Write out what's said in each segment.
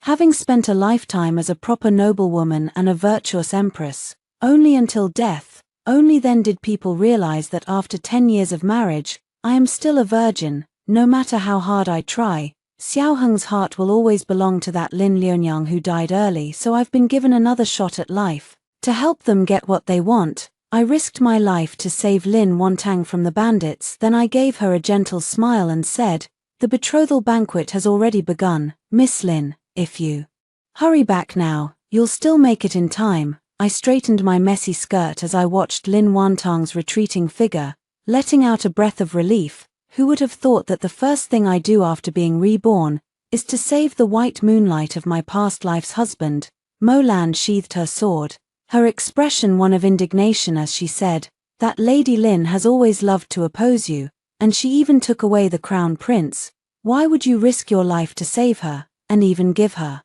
Having spent a lifetime as a proper noblewoman and a virtuous empress, only until death, only then did people realize that after 10 years of marriage, I am still a virgin. No matter how hard I try, Xiao Heng's heart will always belong to that Lin Lianyang who died early, so I've been given another shot at life. To help them get what they want, I risked my life to save Lin Wantang from the bandits. Then I gave her a gentle smile and said, "The betrothal banquet has already begun, Miss Lin. If you hurry back now, you'll still make it in time." I straightened my messy skirt as I watched Lin Wantang's retreating figure, letting out a breath of relief. Who would have thought that the first thing I do after being reborn is to save the white moonlight of my past life's husband? Mo Lan sheathed her sword, her expression one of indignation as she said, "That Lady Lin has always loved to oppose you, and she even took away the crown prince. Why would you risk your life to save her, and even give her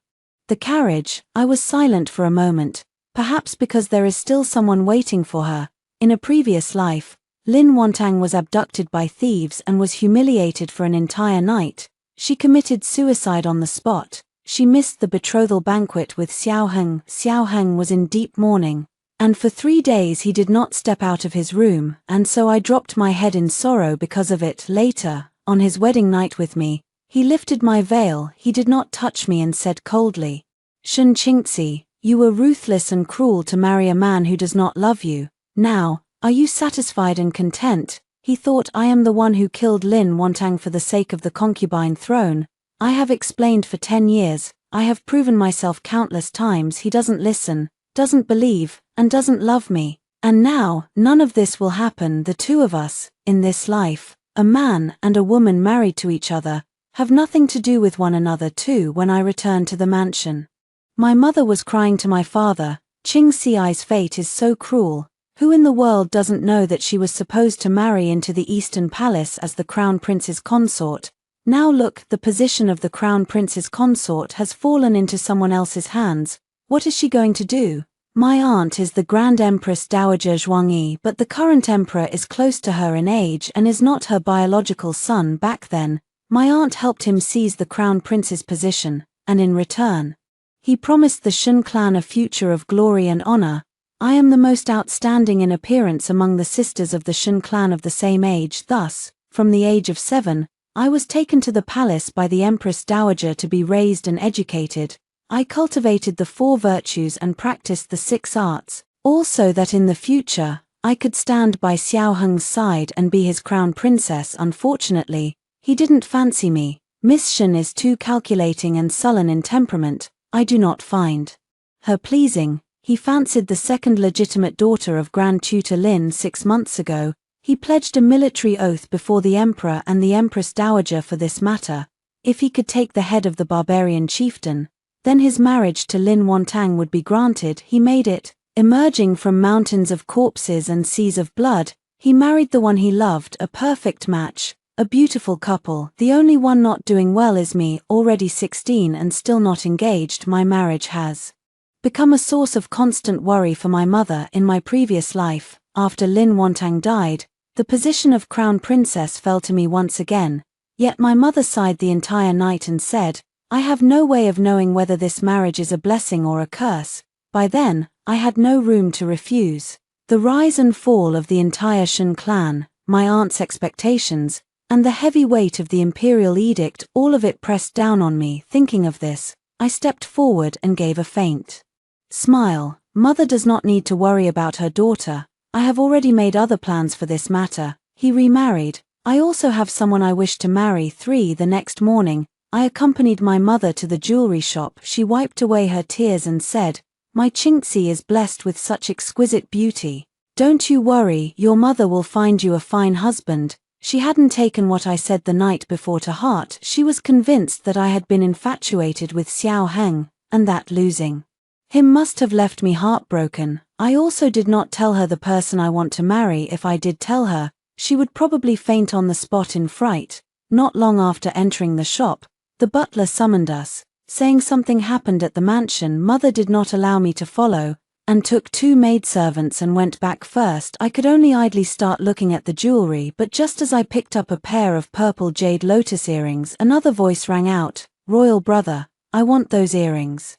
the carriage?" I was silent for a moment, perhaps because there is still someone waiting for her. In a previous life, Lin Wantang was abducted by thieves and was humiliated for an entire night. She committed suicide on the spot. She missed the betrothal banquet with Xiao Heng. Xiao Heng was in deep mourning, and for 3 days he did not step out of his room, and so I dropped my head in sorrow because of it. Later, on his wedding night with me, he lifted my veil. He did not touch me and said coldly, "Shen Qingzi, you were ruthless and cruel to marry a man who does not love you. Now, are you satisfied and content?" He thought I am the one who killed Lin Wantang for the sake of the concubine throne. I have explained for 10 years, I have proven myself countless times. He doesn't listen, doesn't believe, and doesn't love me. And now, none of this will happen. The two of us, in this life, a man and a woman married to each other, have nothing to do with one another too. When I returned to the mansion, my mother was crying to my father, "Qing Xi's fate is so cruel. Who in the world doesn't know that she was supposed to marry into the Eastern Palace as the Crown Prince's consort? Now look, the position of the Crown Prince's consort has fallen into someone else's hands. What is she going to do?" My aunt is the Grand Empress Dowager Zhuangyi, but the current emperor is close to her in age and is not her biological son. Back then, my aunt helped him seize the Crown Prince's position, and in return, he promised the Shen clan a future of glory and honor. I am the most outstanding in appearance among the sisters of the Shen clan of the same age. Thus, from the age of 7, I was taken to the palace by the Empress Dowager to be raised and educated. I cultivated the 4 virtues and practiced the 6 arts, also that in the future, I could stand by Xiao Heng's side and be his crown princess. Unfortunately, he didn't fancy me. Miss Shen is too calculating and sullen in temperament. I do not find her pleasing. He fancied the second legitimate daughter of Grand Tutor Lin 6 months ago. He pledged a military oath before the emperor and the Empress Dowager for this matter. If he could take the head of the barbarian chieftain, then his marriage to Lin Wantang would be granted. He made it. Emerging from mountains of corpses and seas of blood, he married the one he loved, a perfect match, a beautiful couple. The only one not doing well is me, already 16 and still not engaged. My marriage has become a source of constant worry for my mother. In my previous life, after Lin Wantang died, the position of crown princess fell to me once again, yet my mother sighed the entire night and said, "I have no way of knowing whether this marriage is a blessing or a curse." By then, I had no room to refuse. The rise and fall of the entire Shen clan, my aunt's expectations, and the heavy weight of the imperial edict, all of it pressed down on me. Thinking of this, I stepped forward and gave a faint smile. Mother does not need to worry about her daughter. I have already made other plans for this matter. He remarried. I also have someone I wish to marry. 3 The next morning, I accompanied my mother to the jewelry shop. She wiped away her tears and said, "My Qingxi is blessed with such exquisite beauty. Don't you worry, your mother will find you a fine husband." She hadn't taken what I said the night before to heart. She was convinced that I had been infatuated with Xiao Heng, and that losing him must have left me heartbroken. I also did not tell her the person I want to marry. If I did tell her, she would probably faint on the spot in fright. Not long after entering the shop, the butler summoned us, saying something happened at the mansion. Mother did not allow me to follow, and took 2 maidservants and went back first. I could only idly start looking at the jewelry, but just as I picked up a pair of purple jade lotus earrings, another voice rang out, "Royal brother, I want those earrings.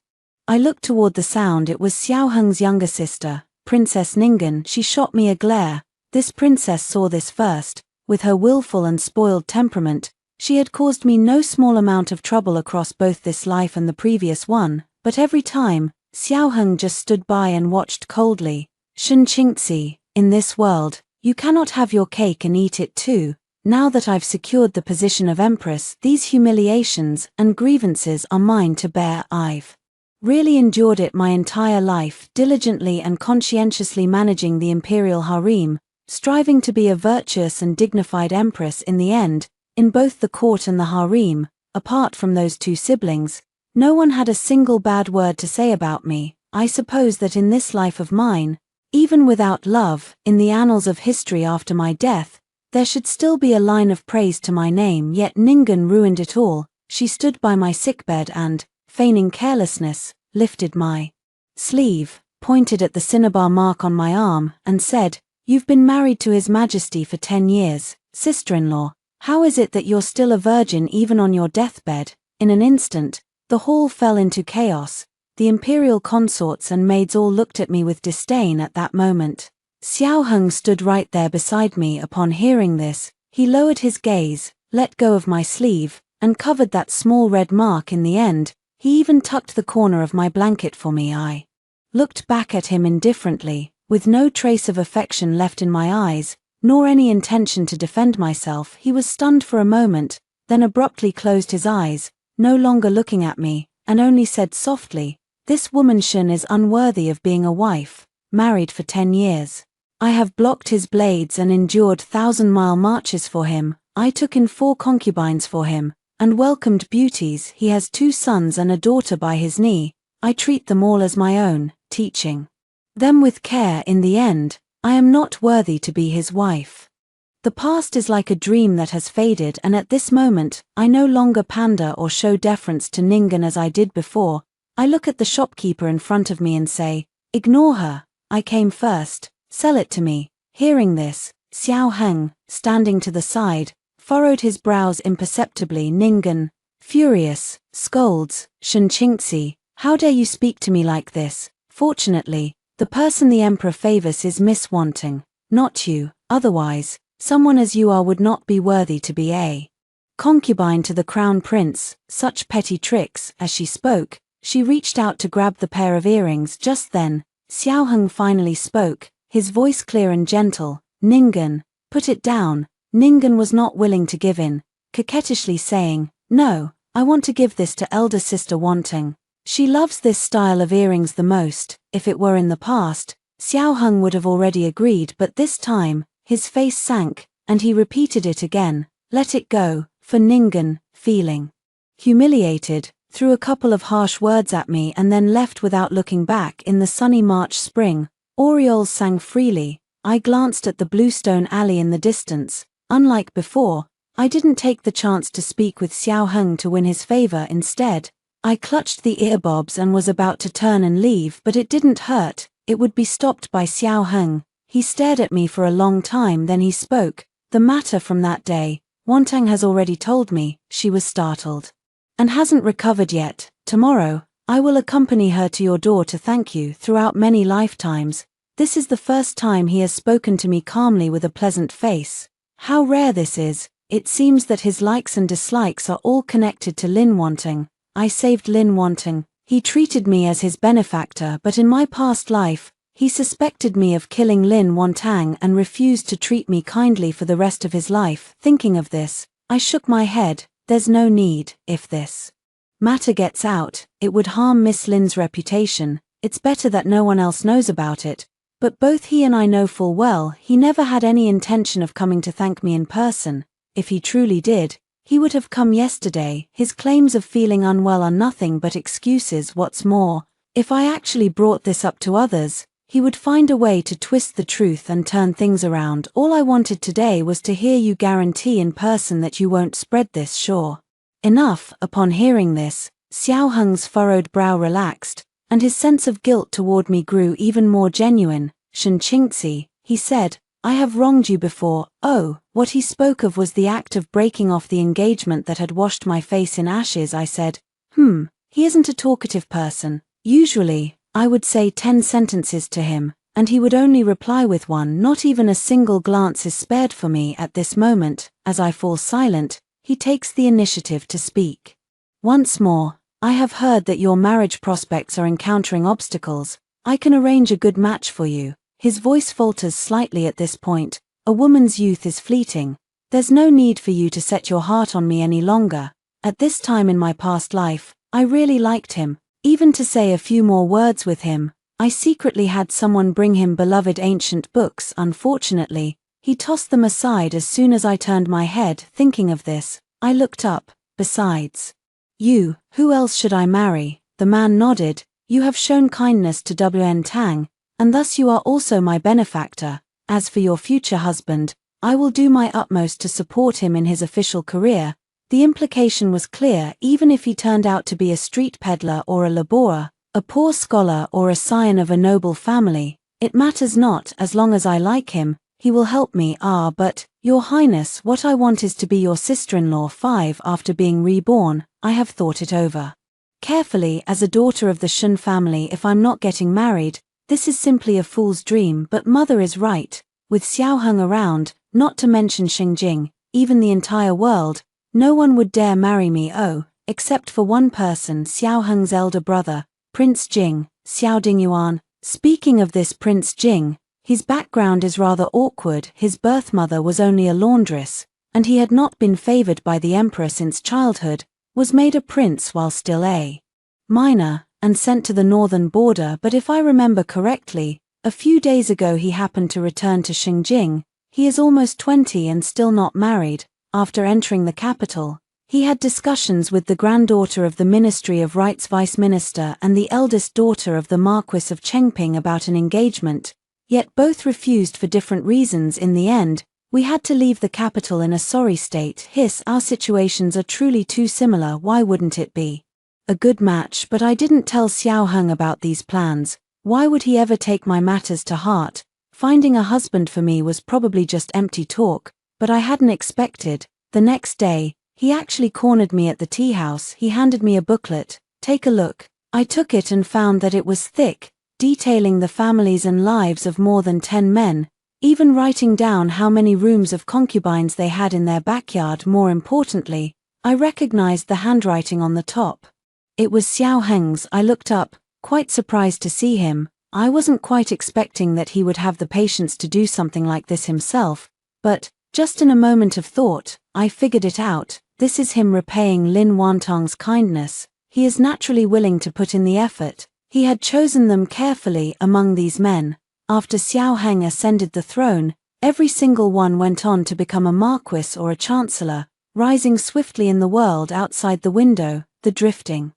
I looked toward the sound. It was Xiao Heng's younger sister, Princess Ningen. She shot me a glare. This princess saw this first. With her willful and spoiled temperament, she had caused me no small amount of trouble across both this life and the previous one, but every time, Xiao Heng just stood by and watched coldly. Shen Qingzi, in this world, you cannot have your cake and eat it too. Now that I've secured the position of empress, these humiliations and grievances are mine to bear. I've really endured it my entire life, diligently and conscientiously managing the imperial harem, striving to be a virtuous and dignified empress in the end. In both the court and the harem, apart from those two siblings, no one had a single bad word to say about me. I suppose that in this life of mine, even without love, in the annals of history after my death, there should still be a line of praise to my name. Yet Ningen ruined it all. She stood by my sickbed and, feigning carelessness, lifted my sleeve, pointed at the cinnabar mark on my arm, and said, "You've been married to His Majesty for 10 years, sister-in-law. How is it that you're still a virgin even on your deathbed?" In an instant, the hall fell into chaos. The imperial consorts and maids all looked at me with disdain at that moment. Xiao Heng stood right there beside me. Upon hearing this, he lowered his gaze, let go of my sleeve, and covered that small red mark in the end. He even tucked the corner of my blanket for me. I looked back at him indifferently, with no trace of affection left in my eyes, nor any intention to defend myself. He was stunned for a moment, then abruptly closed his eyes, no longer looking at me, and only said softly, "This woman Shen is unworthy of being a wife, married for 10 years. I have blocked his blades and endured 1,000-mile marches for him. I took in 4 concubines for him, and welcomed beauties. He has 2 sons and a daughter by his knee. I treat them all as my own, teaching them with care. In the end, I am not worthy to be his wife. The past is like a dream that has faded, and at this moment, I no longer pander or show deference to Ningen as I did before. I look at the shopkeeper in front of me and say, "Ignore her. I came first. Sell it to me." Hearing this, Xiao Heng, standing to the side, furrowed his brows imperceptibly. Ningen, furious, scolds, "Shen Qingzi, how dare you speak to me like this? Fortunately, the person the emperor favors is Miss Wanting, not you. Otherwise, someone as you are would not be worthy to be a concubine to the crown prince." Such petty tricks. As she spoke, she reached out to grab the pair of earrings. Just then, Xiao Heng finally spoke, his voice clear and gentle. "Ningen, put it down." Ningen was not willing to give in, coquettishly saying, "No, I want to give this to elder sister Wanting. She loves this style of earrings the most." If it were in the past, Xiao Heng would have already agreed, but this time, his face sank, and he repeated it again, "Let it go." For Ningen, feeling humiliated, threw a couple of harsh words at me and then left without looking back. In the sunny March spring, orioles sang freely. I glanced at the bluestone alley in the distance. Unlike before, I didn't take the chance to speak with Xiao Heng to win his favor. Instead, I clutched the earbobs and was about to turn and leave, but it didn't hurt. It would be stopped by Xiao Heng. He stared at me for a long time, then he spoke. "The matter from that day, Wantang has already told me." She was startled and hasn't recovered yet. "Tomorrow, I will accompany her to your door to thank you. Throughout many lifetimes, this is the first time he has spoken to me calmly with a pleasant face. How rare this is. It seems that his likes and dislikes are all connected to Lin Wanting. I saved Lin Wanting. He treated me as his benefactor, but in my past life, he suspected me of killing Lin Wantang and refused to treat me kindly for the rest of his life." Thinking of this, I shook my head. There's no need. If this matter gets out, it would harm Miss Lin's reputation. It's better that no one else knows about it. But both he and I know full well he never had any intention of coming to thank me in person. If he truly did, he would have come yesterday. His claims of feeling unwell are nothing but excuses. What's more, if I actually brought this up to others, he would find a way to twist the truth and turn things around. All I wanted today was to hear you guarantee in person that you won't spread this. Sure enough, upon hearing this, Xiao Heng's furrowed brow relaxed, and his sense of guilt toward me grew even more genuine. "Shen Qingzi," he said, "I have wronged you before." Oh, what he spoke of was the act of breaking off the engagement that had washed my face in ashes. I said, He isn't a talkative person. Usually, I would say 10 sentences to him, and he would only reply with one. Not even a single glance is spared for me at this moment. As I fall silent, he takes the initiative to speak. Once more, I have heard that your marriage prospects are encountering obstacles. I can arrange a good match for you. His voice falters slightly at this point. A woman's youth is fleeting. There's no need for you to set your heart on me any longer. At this time in my past life, I really liked him. Even to say a few more words with him, I secretly had someone bring him beloved ancient books. Unfortunately, he tossed them aside as soon as I turned my head. Thinking of this, I looked up. Besides you, who else should I marry? The man nodded. You have shown kindness to W.N. Tang, and thus you are also my benefactor. As for your future husband, I will do my utmost to support him in his official career. The implication was clear. Even if he turned out to be a street peddler or a laborer, a poor scholar or a scion of a noble family, it matters not. As long as I like him, he will help me. But, Your Highness, what I want is to be your sister-in-law. 5 After being reborn, I have thought it over carefully. As a daughter of the Shun family, if I'm not getting married, this is simply a fool's dream. But mother is right. With Xiao Heng around, not to mention Xingjing, even the entire world, no one would dare marry me. Except for one person, Xiao Heng's elder brother, Prince Jing, Xiao Dingyuan. Speaking of this Prince Jing, his background is rather awkward. His birth mother was only a laundress, and he had not been favored by the emperor since childhood, was made a prince while still a minor, and sent to the northern border. But if I remember correctly, a few days ago he happened to return to Xingjing. He is almost 20 and still not married. After entering the capital, he had discussions with the granddaughter of the Ministry of Rights Vice Minister and the eldest daughter of the Marquis of Chengping about an engagement, yet both refused for different reasons. In the end, we had to leave the capital in a sorry state. Our situations are truly too similar. Why wouldn't it be a good match? But I didn't tell Xiao Heng about these plans. Why would he ever take my matters to heart? Finding a husband for me was probably just empty talk, but I hadn't expected. The next day, he actually cornered me at the tea house. He handed me a booklet. Take a look. I took it and found that it was thick, detailing the families and lives of more than 10 men, even writing down how many rooms of concubines they had in their backyard. More importantly, I recognized the handwriting on the top. It was Xiao Heng's. I looked up, quite surprised to see him. I wasn't quite expecting that he would have the patience to do something like this himself, but, just in a moment of thought, I figured it out. This is him repaying Lin Wantong's kindness. He is naturally willing to put in the effort. He had chosen them carefully. Among these men, after Xiao Heng ascended the throne, every single one went on to become a marquis or a chancellor, rising swiftly in the world. Outside the window, the drifting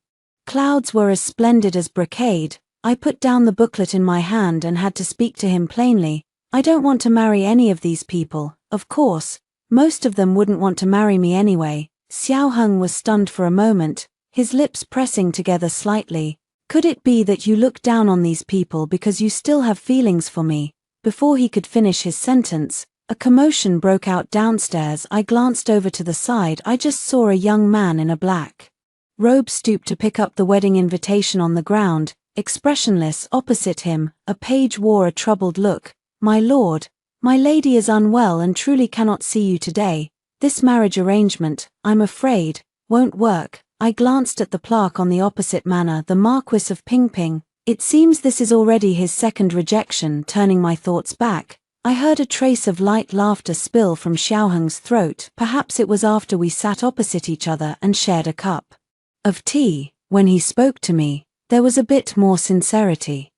clouds were as splendid as brocade. I put down the booklet in my hand and had to speak to him plainly. I don't want to marry any of these people. Of course, most of them wouldn't want to marry me anyway. Xiao Heng was stunned for a moment, his lips pressing together slightly. Could it be that you look down on these people because you still have feelings for me? Before he could finish his sentence, a commotion broke out downstairs. I glanced over to the side. I just saw a young man in a black robe stoop to pick up the wedding invitation on the ground. Expressionless opposite him, a page wore a troubled look. My lord, my lady is unwell and truly cannot see you today. This marriage arrangement, I'm afraid, won't work. I glanced at the plaque on the opposite manor, the Marquis of Pingping. It seems this is already his second rejection. Turning my thoughts back, I heard a trace of light laughter spill from Xiao Heng's throat. Perhaps it was after we sat opposite each other and shared a cup of tea. When he spoke to me, there was a bit more sincerity.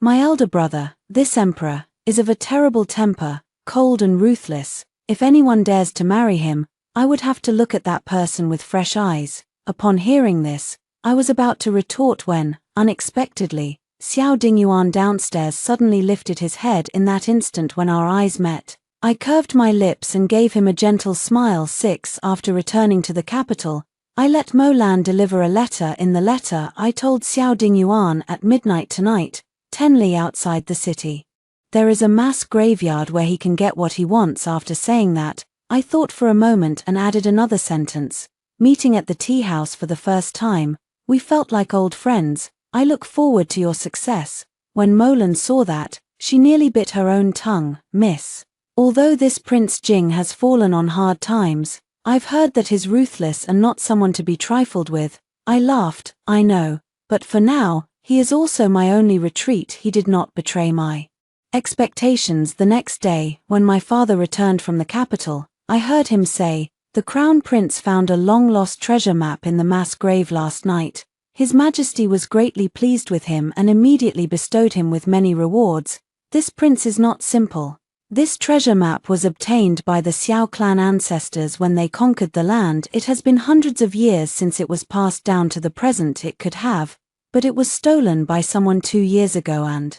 My elder brother, this emperor, is of a terrible temper, cold and ruthless. If anyone dares to marry him, I would have to look at that person with fresh eyes. Upon hearing this, I was about to retort when, unexpectedly, Xiao Dingyuan downstairs suddenly lifted his head. In that instant when our eyes met, I curved my lips and gave him a gentle smile. 6 After returning to the capital, I let Mo Lan deliver a letter. In the letter I told Xiao Dingyuan at midnight tonight, 10 li outside the city, there is a mass graveyard where he can get what he wants. After saying that, I thought for a moment and added another sentence. Meeting at the tea house for the first time, We felt like old friends. I look forward to your success. When Molan saw that, she nearly bit her own tongue. Miss. Although this Prince Jing has fallen on hard times, I've heard that he's ruthless and not someone to be trifled with. I laughed, I know. But for now, he is also my only retreat. He did not betray my expectations. The next day, when my father returned from the capital, I heard him say, "The Crown Prince found a long-lost treasure map in the mass grave last night. His Majesty was greatly pleased with him and immediately bestowed him with many rewards. This prince is not simple. This treasure map was obtained by the Xiao clan ancestors when they conquered the land. It has been hundreds of years since it was passed down to the present it could have, but it was stolen by someone 2 years ago and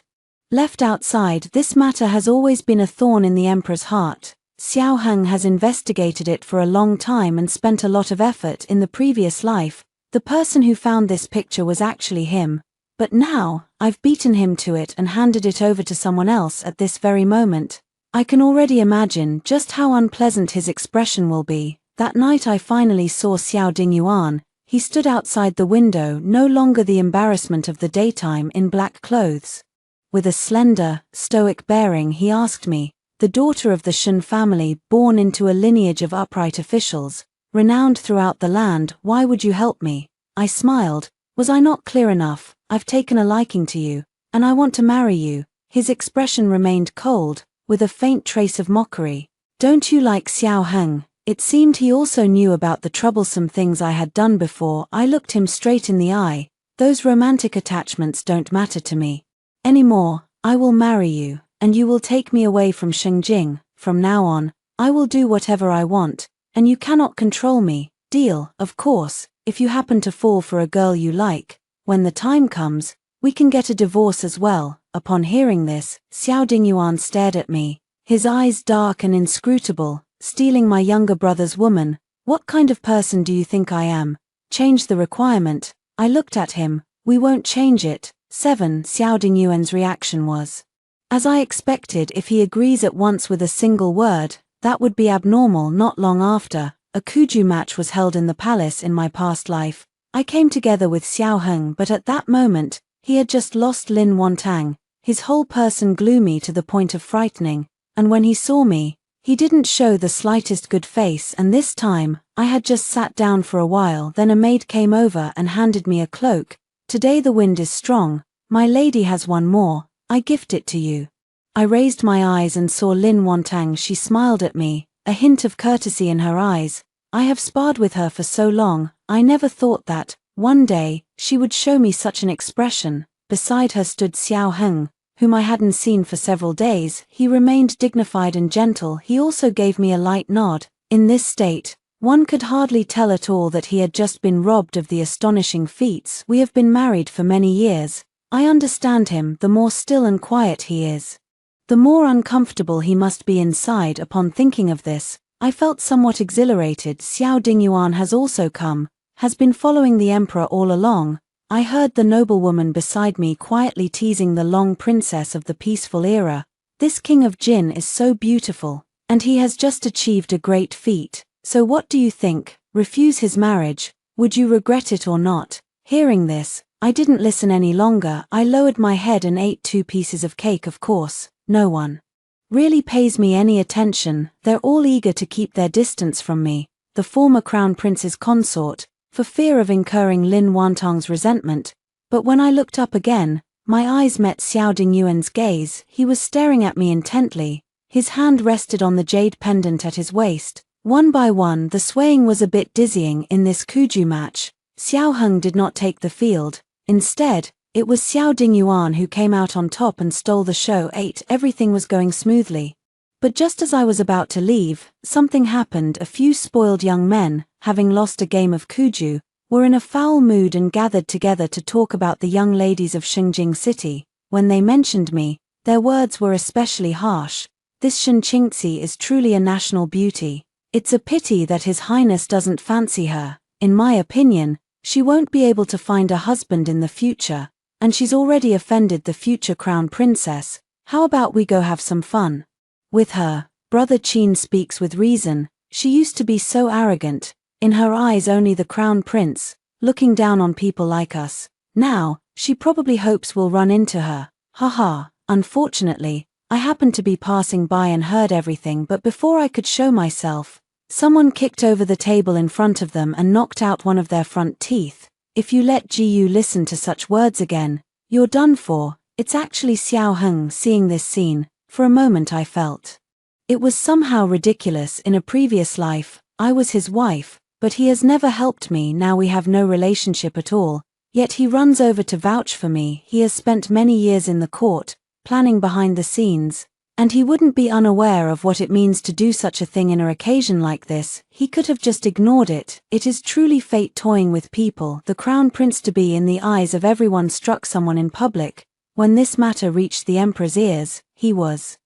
left outside. This matter has always been a thorn in the emperor's heart. Xiao Heng has investigated it for a long time and spent a lot of effort in the previous life. The person who found this picture was actually him, but now, I've beaten him to it and handed it over to someone else at this very moment. I can already imagine just how unpleasant his expression will be." That night I finally saw Xiao Dingyuan. He stood outside the window, no longer the embarrassment of the daytime, in black clothes. With a slender, stoic bearing, he asked me, the daughter of the Shen family, born into a lineage of upright officials, renowned throughout the land, "Why would you help me?" I smiled. Was I not clear enough? I've taken a liking to you, and I want to marry you. His expression remained cold, with a faint trace of mockery. Don't you like Xiao Heng? It seemed he also knew about the troublesome things I had done before. I looked him straight in the eye. Those romantic attachments don't matter to me anymore. I will marry you, and you will take me away from Shengjing. From now on, I will do whatever I want, and you cannot control me. Deal? Of course, if you happen to fall for a girl you like, when the time comes, we can get a divorce as well. Upon hearing this, Xiao Dingyuan stared at me, his eyes dark and inscrutable. Stealing my younger brother's woman? What kind of person do you think I am? Change the requirement. I looked at him. We won't change it. 7. Xiao Dingyuan's reaction was, as I expected. If he agrees at once with a single word, that would be abnormal. Not long after, a Kuju match was held in the palace. In my past life, I came together with Xiao Heng, but at that moment, he had just lost Lin Wantang, his whole person gloomy to the point of frightening, and when he saw me, he didn't show the slightest good face. And this time, I had just sat down for a while. Then a maid came over and handed me a cloak. Today the wind is strong. My lady has one more. I gift it to you. I raised my eyes and saw Lin Wantang. She smiled at me, a hint of courtesy in her eyes. I have sparred with her for so long, I never thought that, one day, she would show me such an expression. Beside her stood Xiao Heng, whom I hadn't seen for several days. He remained dignified and gentle. He also gave me a light nod. In this state, one could hardly tell at all that he had just been robbed of the astonishing feats. We have been married for many years. I understand him. The more still and quiet he is, the more uncomfortable he must be inside. Upon thinking of this, I felt somewhat exhilarated. Xiao Dingyuan has also come, has been following the emperor all along. I heard the noblewoman beside me quietly teasing the long princess of the peaceful era. This king of Jin is so beautiful, and he has just achieved a great feat. So what do you think? Refuse his marriage? Would you regret it or not? Hearing this, I didn't listen any longer. I lowered my head and ate 2 pieces of cake. Of course, no one really pays me any attention. They're all eager to keep their distance from me. The former crown prince's consort, for fear of incurring Lin Wantong's resentment. But when I looked up again, my eyes met Xiao Dingyuan's gaze. He was staring at me intently. His hand rested on the jade pendant at his waist. One by one, the swaying was a bit dizzying. In this Kuju match, Xiao Heng did not take the field. Instead, it was Xiao Dingyuan who came out on top and stole the show. 8. Everything was going smoothly. But just as I was about to leave, something happened. A few spoiled young men, having lost a game of Kuju, were in a foul mood and gathered together to talk about the young ladies of Xingjing City. When they mentioned me, their words were especially harsh. This Shen Qingxi is truly a national beauty. It's a pity that His Highness doesn't fancy her. In my opinion, she won't be able to find a husband in the future, and she's already offended the future crown princess. How about we go have some fun with her? Brother Qin speaks with reason. She used to be so arrogant. In her eyes only the crown prince looking down on people like us. Now, she probably hopes we'll run into her. Haha. Unfortunately, I happened to be passing by and heard everything, but before I could show myself, someone kicked over the table in front of them and knocked out one of their front teeth. If you let Gu listen to such words again, you're done for. It's actually Xiao Heng. Seeing this scene, for a moment I felt it was somehow ridiculous. In a previous life, I was his wife, but he has never helped me. Now we have no relationship at all, yet he runs over to vouch for me. He has spent many years in the court, planning behind the scenes, and he wouldn't be unaware of what it means to do such a thing in an occasion like this. He could have just ignored it. It is truly fate toying with people. The crown prince-to-be in the eyes of everyone struck someone in public. When this matter reached the emperor's ears, he was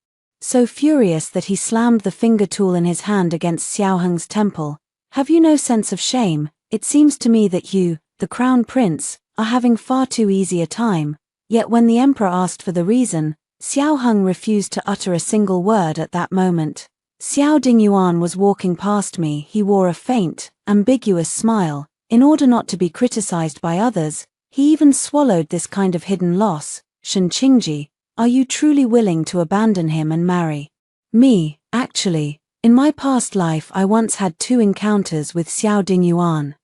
so furious that he slammed the finger tool in his hand against Xiao Heng's temple. Have you no sense of shame? It seems to me that you, the crown prince, are having far too easy a time. Yet when the emperor asked for the reason, Xiao Heng refused to utter a single word at that moment. Xiao Dingyuan was walking past me. He wore a faint, ambiguous smile. In order not to be criticized by others, he even swallowed this kind of hidden loss. Shen Qingji, are you truly willing to abandon him and marry me? Actually, in my past life I once had 2 encounters with Xiao Dingyuan.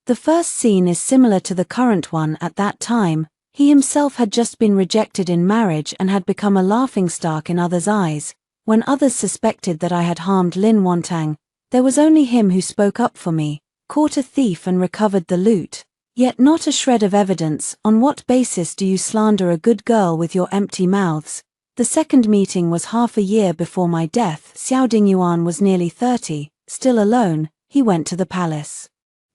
The first scene is similar to the current one. At that time, he himself had just been rejected in marriage and had become a laughingstock in others' eyes. When others suspected that I had harmed Lin Wantang, there was only him who spoke up for me, caught a thief and recovered the loot. Yet not a shred of evidence. On what basis do you slander a good girl with your empty mouths? The second meeting was half a year before my death. Xiao Dingyuan was nearly 30, still alone. He went to the palace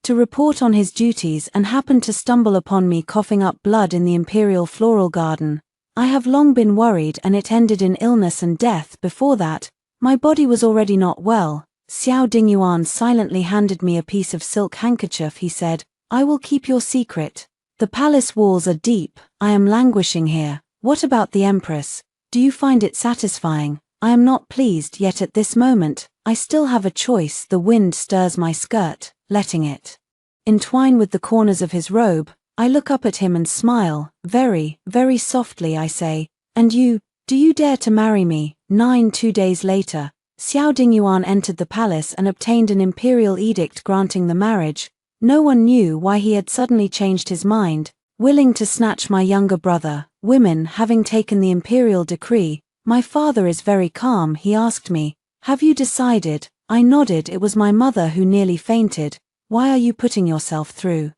to report on his duties and happened to stumble upon me coughing up blood in the imperial floral garden. I have long been worried, and it ended in illness and death. Before that, my body was already not well. Xiao Dingyuan silently handed me a piece of silk handkerchief. He said, I will keep your secret. The palace walls are deep. I am languishing here. What about the empress? Do you find it satisfying? I am not pleased, yet at this moment, I still have a choice. The wind stirs my skirt, letting it entwine with the corners of his robe. I look up at him and smile. Very, very softly I say, and you, do you dare to marry me? 2 days later, Xiao Dingyuan entered the palace and obtained an imperial edict granting the marriage. No one knew why he had suddenly changed his mind, willing to snatch my younger brother. Women having taken the imperial decree, my father is very calm. He asked me, have you decided? I nodded. It was my mother who nearly fainted. Why are you putting yourself through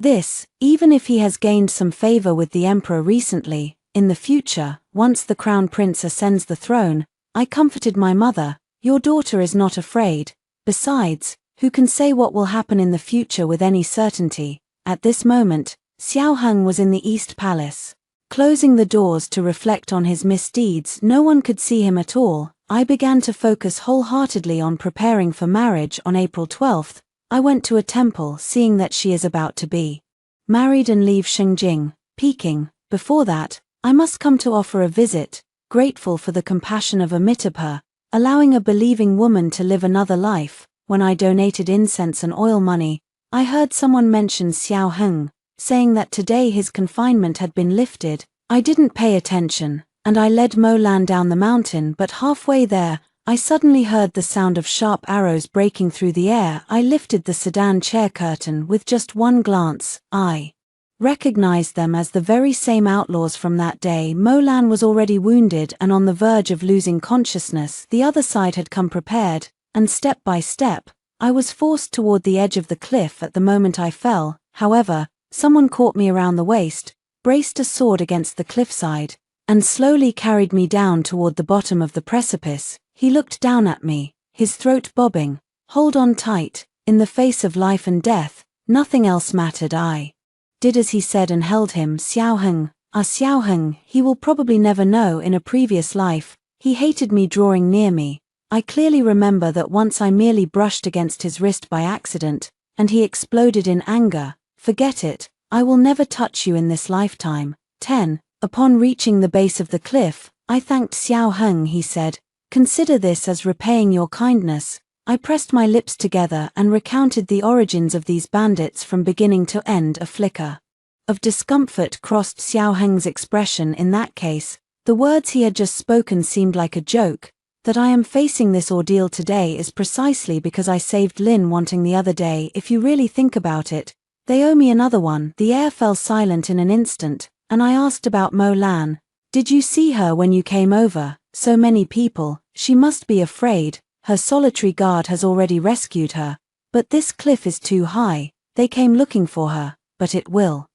this? Even if he has gained some favor with the emperor recently, in the future, once the crown prince ascends the throne, I comforted my mother. Your daughter is not afraid. Besides, who can say what will happen in the future with any certainty? At this moment, Xiao Heng was in the East Palace, closing the doors to reflect on his misdeeds. No one could see him at all. I began to focus wholeheartedly on preparing for marriage. On April 12th, I went to a temple, seeing that she is about to be married and leave Shengjing, Peking. Before that, I must come to offer a visit, grateful for the compassion of Amitabha, allowing a believing woman to live another life. When I donated incense and oil money, I heard someone mention Xiao Heng, saying that today his confinement had been lifted. I didn't pay attention, and I led Mo Lan down the mountain, but halfway there, I suddenly heard the sound of sharp arrows breaking through the air. I lifted the sedan chair curtain. With just one glance, I recognized them as the very same outlaws from that day. Mo Lan was already wounded and on the verge of losing consciousness. The other side had come prepared, and step by step, I was forced toward the edge of the cliff. At the moment I fell, however, someone caught me around the waist, braced a sword against the cliffside, and slowly carried me down toward the bottom of the precipice. He looked down at me, his throat bobbing. Hold on tight. In the face of life and death, nothing else mattered. I did as he said and held him. Xiao Heng, Xiao Heng, he will probably never know. In a previous life, he hated me drawing near me. I clearly remember that once I merely brushed against his wrist by accident, and he exploded in anger. Forget it, I will never touch you in this lifetime. 10. Upon reaching the base of the cliff, I thanked Xiao Heng. He said, consider this as repaying your kindness. I pressed my lips together and recounted the origins of these bandits from beginning to end. A flicker of discomfort crossed Xiao Heng's expression. In that case, the words he had just spoken seemed like a joke. That I am facing this ordeal today is precisely because I saved Lin Wanting the other day. If you really think about it, they owe me another one. The air fell silent in an instant, and I asked about Mo Lan. Did you see her when you came over? So many people, she must be afraid. Her solitary guard has already rescued her. But this cliff is too high. They came looking for her, but it will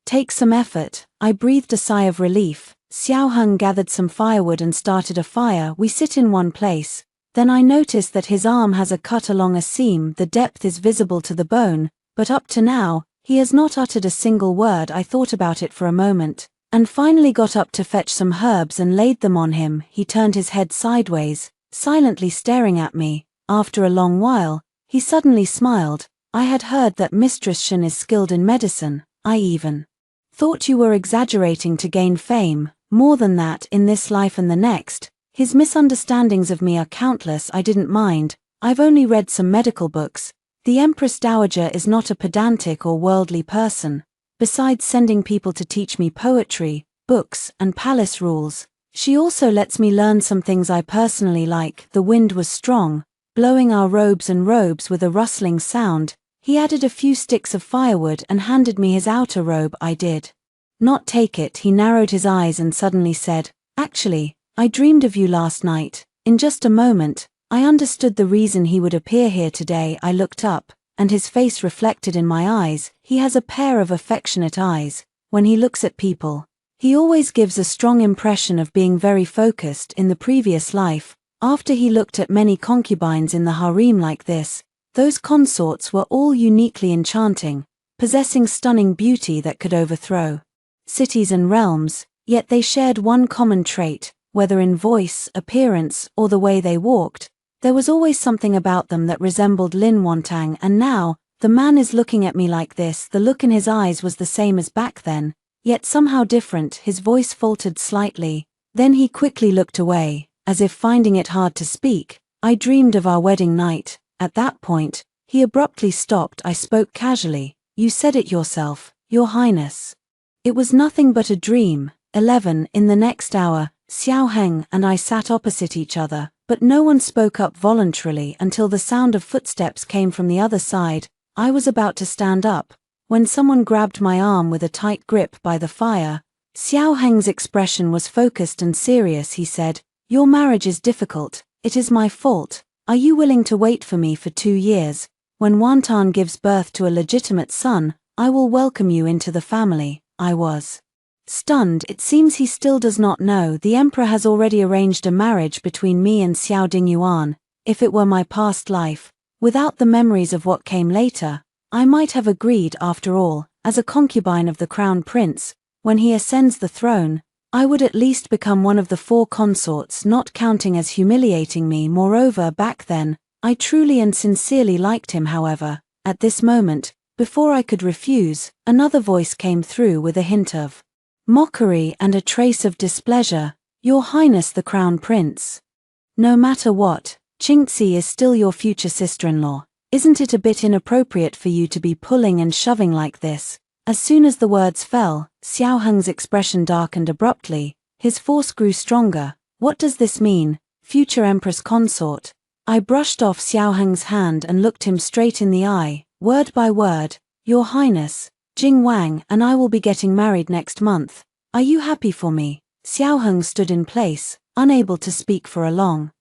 take some effort. I breathed a sigh of relief. Xiao Heng gathered some firewood and started a fire. We sit in one place. Then I notice that his arm has a cut along a seam. The depth is visible to the bone, but up to now, he has not uttered a single word. I thought about it for a moment, and finally got up to fetch some herbs and laid them on him. He turned his head sideways, silently staring at me. After a long while, he suddenly smiled. I had heard that Mistress Shen is skilled in medicine. I even thought you were exaggerating to gain fame. More than that, in this life and the next. His misunderstandings of me are countless. I didn't mind. I've only read some medical books. The Empress Dowager is not a pedantic or worldly person. Besides sending people to teach me poetry, books, and palace rules, she also lets me learn some things I personally like. The wind was strong, blowing our robes and robes with a rustling sound. He added a few sticks of firewood and handed me his outer robe. I did not take it. He narrowed his eyes and suddenly said, "Actually, I dreamed of you last night." In just a moment, I understood the reason he would appear here today. I looked up, and his face reflected in my eyes. He has a pair of affectionate eyes. When he looks at people, he always gives a strong impression of being very focused. In the previous life, after he looked at many concubines in the harem like this, those consorts were all uniquely enchanting, possessing stunning beauty that could overthrow cities and realms, yet they shared one common trait. Whether in voice, appearance, or the way they walked, there was always something about them that resembled Lin Wantang. And now, the man is looking at me like this. The look in his eyes was the same as back then, yet somehow different. His voice faltered slightly, then he quickly looked away, as if finding it hard to speak. "I dreamed of our wedding night." At that point, he abruptly stopped. I spoke casually. "You said it yourself, Your Highness. It was nothing but a dream." 11. In the next hour, Xiao Heng and I sat opposite each other, but no one spoke up voluntarily until the sound of footsteps came from the other side. I was about to stand up, when someone grabbed my arm with a tight grip by the fire. Xiao Heng's expression was focused and serious. He said, "Your marriage is difficult. It is my fault. Are you willing to wait for me for 2 years? When Wantan gives birth to a legitimate son, I will welcome you into the family." I was stunned. It seems he still does not know. The emperor has already arranged a marriage between me and Xiao Dingyuan. If it were my past life, without the memories of what came later, I might have agreed. After all, as a concubine of the crown prince, when he ascends the throne, I would at least become one of the 4 consorts, not counting as humiliating me. Moreover, back then, I truly and sincerely liked him. However, at this moment, before I could refuse, another voice came through with a hint of mockery and a trace of displeasure. "Your Highness the Crown Prince. No matter what, Qingxi is still your future sister-in-law. Isn't it a bit inappropriate for you to be pulling and shoving like this?" As soon as the words fell, Xiao Heng's expression darkened abruptly. His force grew stronger. "What does this mean, future Empress consort?" I brushed off Xiao Heng's hand and looked him straight in the eye. Word by word, "Your Highness, Jing Wang and I will be getting married next month. Are you happy for me?" Xiao Heng stood in place, unable to speak for a long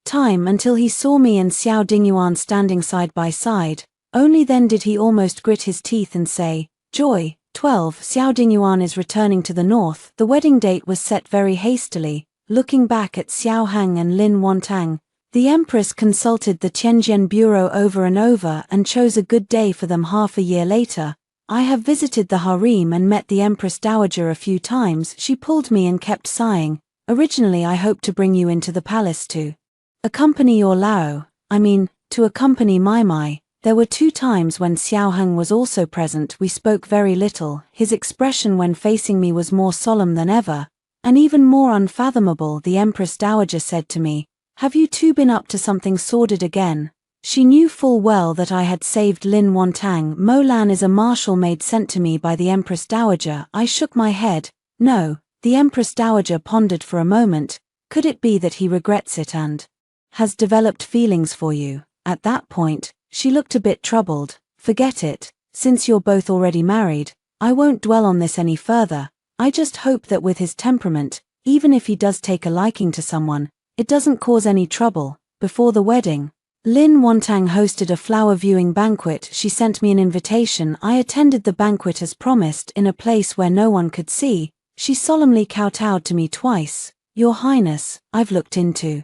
time until he saw me and Xiao Dingyuan standing side by side. Only then did he almost grit his teeth and say, "Joy." 12. Xiao Dingyuan is returning to the north. The wedding date was set very hastily. Looking back at Xiao Heng and Lin Wantang, the Empress consulted the Tianjin Bureau over and over and chose a good day for them. Half a year later, I have visited the harem and met the Empress Dowager a few times. She pulled me and kept sighing. "Originally I hoped to bring you into the palace to accompany your Lao, to accompany Mai. There were 2 times when Xiao Heng was also present. We spoke very little. His expression when facing me was more solemn than ever, and even more unfathomable. The Empress Dowager said to me, "Have you two been up to something sordid again?" She knew full well that I had saved Lin Wantang. Mo Lan is a martial maid sent to me by the Empress Dowager. I shook my head. No, the Empress Dowager pondered for a moment. Could it be that he regrets it and has developed feelings for you? At that point, she looked a bit troubled. Forget it, since you're both already married. I won't dwell on this any further. I just hope that with his temperament, even if he does take a liking to someone, it doesn't cause any trouble. Before the wedding, Lin Wantang hosted a flower viewing banquet. She sent me an invitation. I attended the banquet as promised in a place where no one could see. She solemnly kowtowed to me twice. Your Highness, I've looked into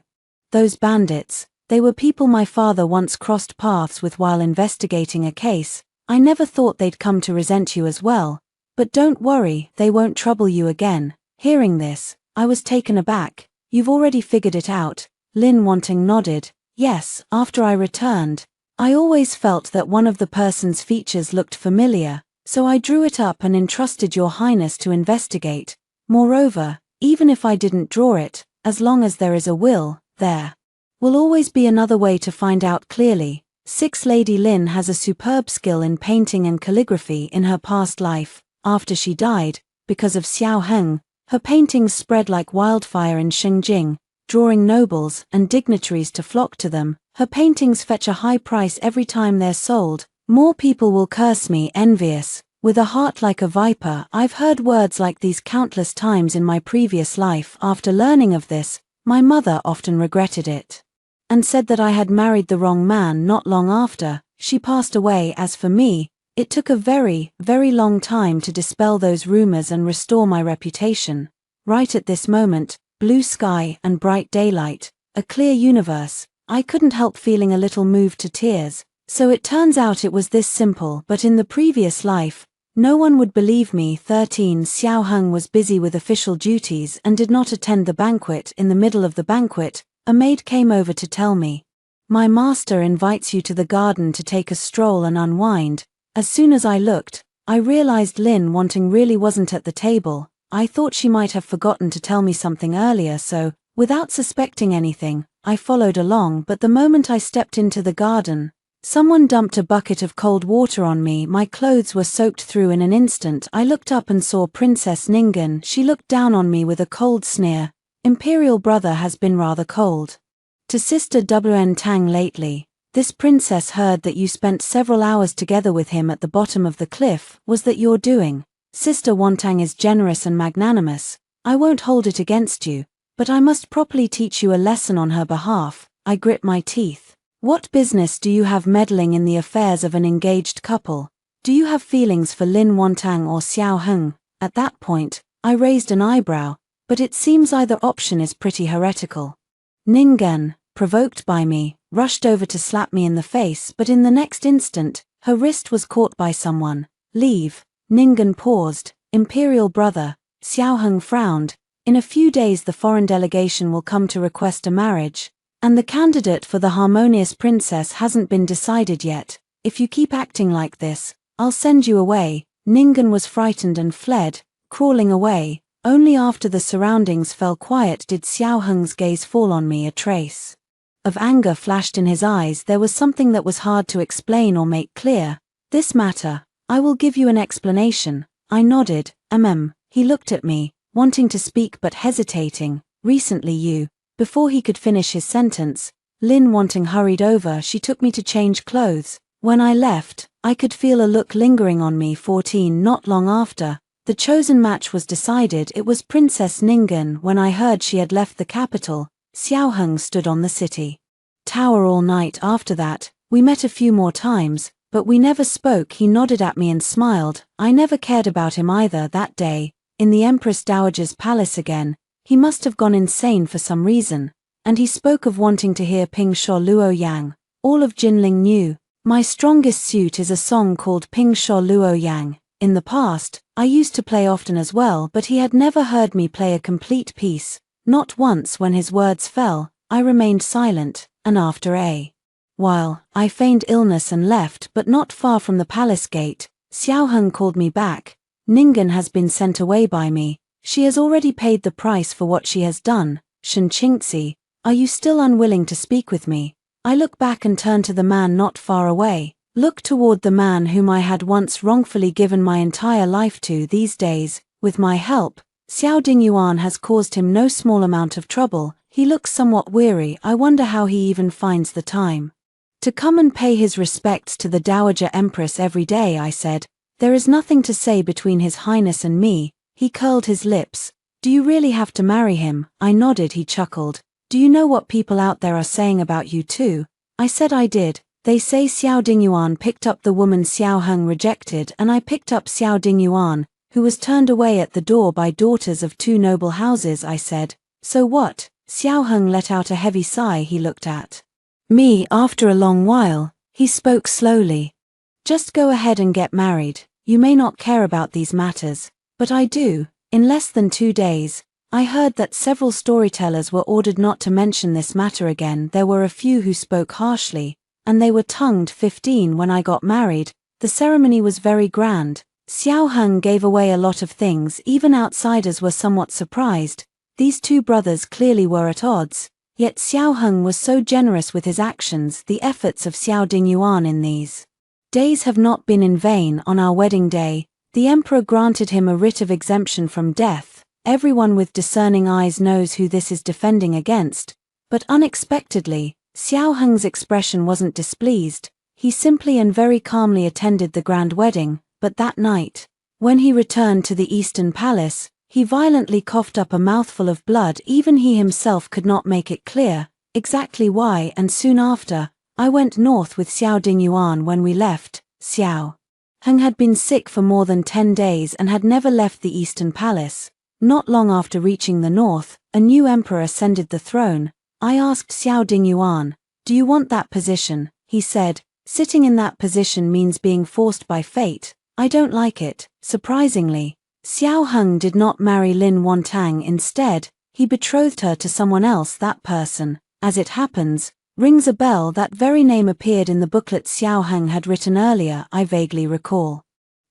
those bandits. They were people my father once crossed paths with while investigating a case. I never thought they'd come to resent you as well. But don't worry, they won't trouble you again. Hearing this, I was taken aback. You've already figured it out. Lin Wantang nodded. Yes, after I returned. I always felt that one of the person's features looked familiar, so I drew it up and entrusted Your Highness to investigate. Moreover, even if I didn't draw it, as long as there is a will, there will always be another way to find out clearly. 6. Lady Lin has a superb skill in painting and calligraphy. In her past life, after she died, because of Xiao Heng, her paintings spread like wildfire in Shengjing, drawing nobles and dignitaries to flock to them. Her paintings fetch a high price every time they're sold. More people will curse me. Envious, with a heart like a viper. I've heard words like these countless times in my previous life. After learning of this, my mother often regretted it and said that I had married the wrong man. Not long after, she passed away. As for me, it took a very, very long time to dispel those rumors and restore my reputation. Right at this moment, blue sky and bright daylight, a clear universe, I couldn't help feeling a little moved to tears. So it turns out it was this simple. But in the previous life, no one would believe me. 13. Xiao Heng was busy with official duties and did not attend the banquet. In the middle of the banquet, a maid came over to tell me, my master invites you to the garden to take a stroll and unwind. As soon as I looked, I realized Lin Wantang really wasn't at the table. I thought she might have forgotten to tell me something earlier, so, without suspecting anything, I followed along. But the moment I stepped into the garden, someone dumped a bucket of cold water on me. My clothes were soaked through in an instant. I looked up and saw Princess Ningen. She looked down on me with a cold sneer. Imperial brother has been rather cold to Sister Wn Tang lately. This princess heard that you spent several hours together with him at the bottom of the cliff. Was that your doing? Sister Wantang is generous and magnanimous. I won't hold it against you, but I must properly teach you a lesson on her behalf. I grit my teeth. What business do you have meddling in the affairs of an engaged couple? Do you have feelings for Lin Wantang or Xiao Heng? At that point, I raised an eyebrow, but it seems either option is pretty heretical. Ningen, provoked by me, rushed over to slap me in the face, but in the next instant, her wrist was caught by someone. Leave. Ningen paused. Imperial brother. Xiao Heng frowned. In a few days the foreign delegation will come to request a marriage, and the candidate for the harmonious princess hasn't been decided yet. If you keep acting like this, I'll send you away. Ningen was frightened and fled, crawling away. Only after the surroundings fell quiet did Xiao Heng's gaze fall on me. A trace of anger flashed in his eyes. There was something that was hard to explain or make clear. This matter, I will give you an explanation. I nodded. He looked at me, wanting to speak but hesitating. Recently you. Before he could finish his sentence, Lin Wantang hurried over. She took me to change clothes. When I left, I could feel a look lingering on me. 14. Not long after, the chosen match was decided. It was Princess Ningen. When I heard she had left the capital, Xiao Heng stood on the city tower all night. After that, we met a few more times, but we never spoke. He nodded at me and smiled. I never cared about him either. That day, in the Empress Dowager's palace again, he must have gone insane for some reason, and he spoke of wanting to hear Ping Sho Luo Yang. All of Jinling knew. My strongest suit is a song called Ping Sho Luo Yang. In the past, I used to play often as well, but he had never heard me play a complete piece. Not once. When his words fell, I remained silent, and after a while, I feigned illness and left. But not far from the palace gate, Xiao Heng called me back. Ningen has been sent away by me. She has already paid the price for what she has done. Shen Qingzi, are you still unwilling to speak with me? I look back and turn to the man not far away, look toward the man whom I had once wrongfully given my entire life to. These days, with my help, Xiao Dingyuan has caused him no small amount of trouble. He looks somewhat weary. I wonder how he even finds the time to come and pay his respects to the Dowager Empress every day. I said, there is nothing to say between His Highness and me. He curled his lips. Do you really have to marry him? I nodded. He chuckled. Do you know what people out there are saying about you too? I said I did. They say Xiao Dingyuan picked up the woman Xiao Heng rejected, and I picked up Xiao Dingyuan, who was turned away at the door by daughters of two noble houses. I said, so what? Xiao Heng let out a heavy sigh. He looked at me. After a long while, he spoke slowly. Just go ahead and get married. You may not care about these matters, but I do. In less than 2 days, I heard that several storytellers were ordered not to mention this matter again. There were a few who spoke harshly, and they were tongued. 15 When I got married, the ceremony was very grand. Xiao Heng gave away a lot of things. Even outsiders were somewhat surprised. These two brothers clearly were at odds, yet Xiao Heng was so generous with his actions. The efforts of Xiao Dingyuan in these days have not been in vain. On our wedding day, the emperor granted him a writ of exemption from death. Everyone with discerning eyes knows who this is defending against. But unexpectedly, Xiao Heng's expression wasn't displeased. He simply and very calmly attended the grand wedding. But that night, when he returned to the Eastern Palace, he violently coughed up a mouthful of blood. Even he himself could not make it clear exactly why, and soon after, I went north with Xiao Dingyuan. When we left, Xiao Heng had been sick for more than 10 days and had never left the Eastern Palace. Not long after reaching the north, a new emperor ascended the throne. I asked Xiao Dingyuan, do you want that position? He said, sitting in that position means being forced by fate. I don't like it. Surprisingly, Xiao Heng did not marry Lin Wantang. Instead, he betrothed her to someone else. That person, as it happens, rings a bell. That very name appeared in the booklet Xiao Heng had written earlier. I vaguely recall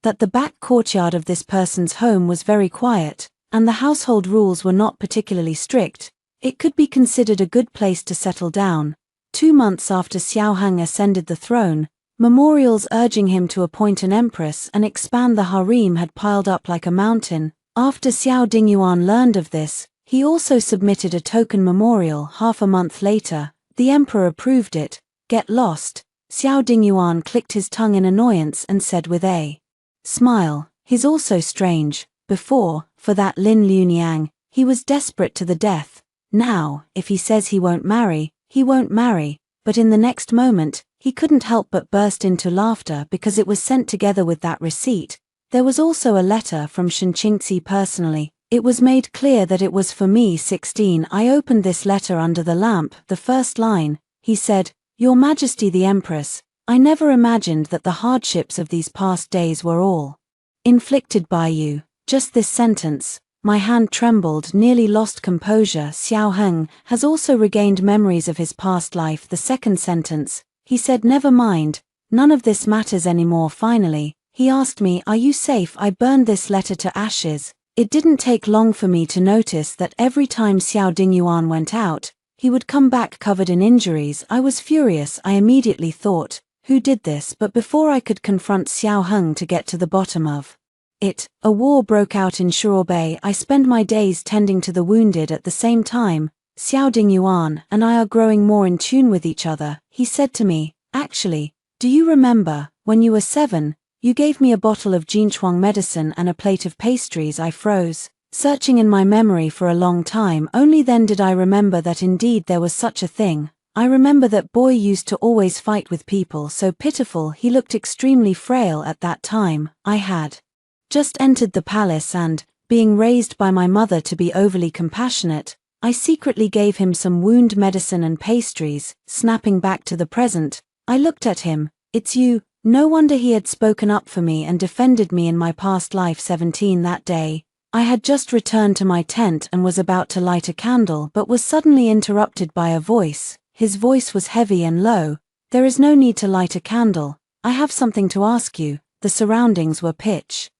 that the back courtyard of this person's home was very quiet, and the household rules were not particularly strict. It could be considered a good place to settle down. 2 months after Xiao Heng ascended the throne, memorials urging him to appoint an empress and expand the harem had piled up like a mountain. After Xiao Dingyuan learned of this, he also submitted a token memorial. Half a month later, the emperor approved it. Get lost. Xiao Dingyuan clicked his tongue in annoyance and said with a smile, he's also strange. Before, for that Lin Luniang, he was desperate to the death. Now, if he says he won't marry, he won't marry. But in the next moment, he couldn't help but burst into laughter because it was sent together with that receipt. There was also a letter from Shenqingzi personally. It was made clear that it was for me. 16 I opened this letter under the lamp. The first line, he said, Your Majesty the Empress, I never imagined that the hardships of these past days were all inflicted by you. Just this sentence. My hand trembled, nearly lost composure. Xiao Heng has also regained memories of his past life. The second sentence, he said, never mind, none of this matters anymore. Finally, he asked me, are you safe? I burned this letter to ashes. It didn't take long for me to notice that every time Xiao Dingyuan went out, he would come back covered in injuries. I was furious. I immediately thought, who did this? But before I could confront Xiao Heng to get to the bottom of it, a war broke out in Shurobei. I spend my days tending to the wounded. At the same time, Xiao Dingyuan and I are growing more in tune with each other. He said to me, actually, do you remember, when you were 7, you gave me a bottle of Jinchuang medicine and a plate of pastries? I froze, searching in my memory for a long time. Only then did I remember that indeed there was such a thing. I remember that boy used to always fight with people, so pitiful. He looked extremely frail at that time. I had just entered the palace and, being raised by my mother to be overly compassionate, I secretly gave him some wound medicine and pastries. Snapping back to the present, I looked at him. It's you. No wonder he had spoken up for me and defended me in my past life. 17 That day, I had just returned to my tent and was about to light a candle but was suddenly interrupted by a voice. His voice was heavy and low. There is no need to light a candle. I have something to ask you. The surroundings were pitch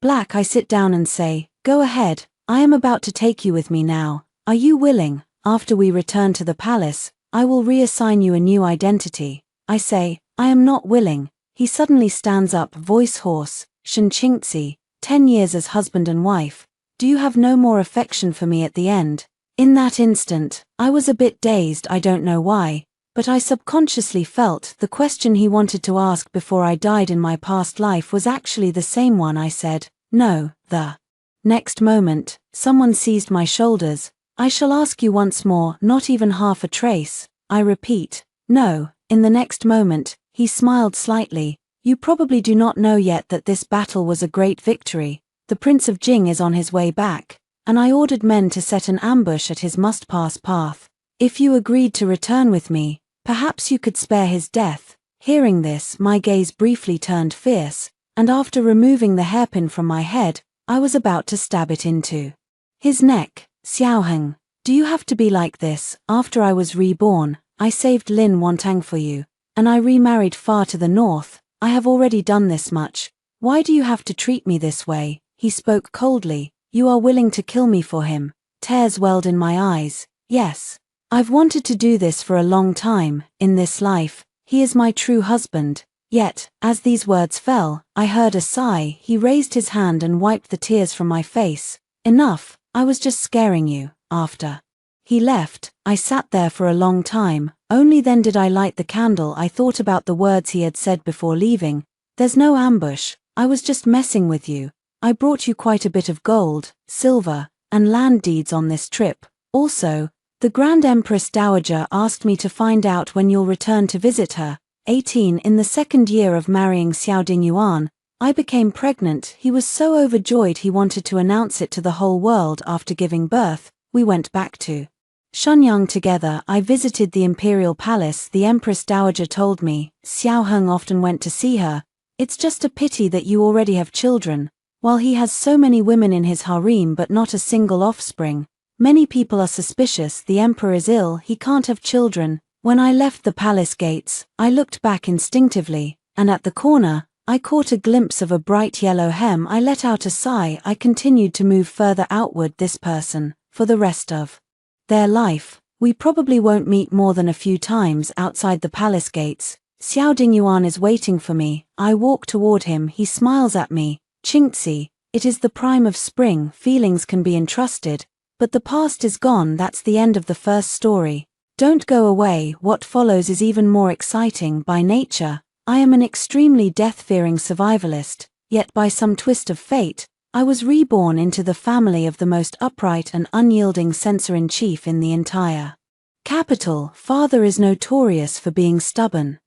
black. I sit down and say, go ahead, I am about to take you with me now. Are you willing? After we returned to the palace, I will reassign you a new identity. I say, I am not willing. He suddenly stands up, voice hoarse, Shinchingzi, 10 years as husband and wife. Do you have no more affection for me at the end? In that instant, I was a bit dazed, I don't know why, but I subconsciously felt the question he wanted to ask before I died in my past life was actually the same one. I said, no. The next moment, someone seized my shoulders. I shall ask you once more, not even half a trace. I repeat, no. In the next moment, he smiled slightly. You probably do not know yet that this battle was a great victory. The Prince of Jing is on his way back, and I ordered men to set an ambush at his must-pass path. If you agreed to return with me, perhaps you could spare his death. Hearing this, my gaze briefly turned fierce, and after removing the hairpin from my head, I was about to stab it into his neck. Xiaoheng, do you have to be like this? After I was reborn, I saved Lin Wantang for you, and I remarried far to the north. I have already done this much. Why do you have to treat me this way? He spoke coldly. You are willing to kill me for him. Tears welled in my eyes. Yes. I've wanted to do this for a long time. In this life, he is my true husband. Yet, as these words fell, I heard a sigh. He raised his hand and wiped the tears from my face. Enough, I was just scaring you. After he left, I sat there for a long time. Only then did I light the candle. I thought about the words he had said before leaving. There's no ambush. I was just messing with you. I brought you quite a bit of gold, silver, and land deeds on this trip. Also, the Grand Empress Dowager asked me to find out when you'll return to visit her. 18. In the second year of marrying Xiao Dingyuan, I became pregnant. He was so overjoyed he wanted to announce it to the whole world. After giving birth, we went back to Shenyang together. I visited the imperial palace. The Empress Dowager told me, Xiaoheng often went to see her. It's just a pity that you already have children. While he has so many women in his harem but not a single offspring, many people are suspicious the emperor is ill, he can't have children. When I left the palace gates, I looked back instinctively, and at the corner, I caught a glimpse of a bright yellow hem. I let out a sigh. I continued to move further outward. This person, for the rest of their life, we probably won't meet more than a few times outside the palace gates. Xiao Dingyuan is waiting for me. I walk toward him. He smiles at me. Qingzi, it is the prime of spring. Feelings can be entrusted, but the past is gone. That's the end of the first story. Don't go away. What follows is even more exciting. By nature, I am an extremely death-fearing survivalist, yet by some twist of fate, I was reborn into the family of the most upright and unyielding censor-in-chief in the entire capital. Father is notorious for being stubborn.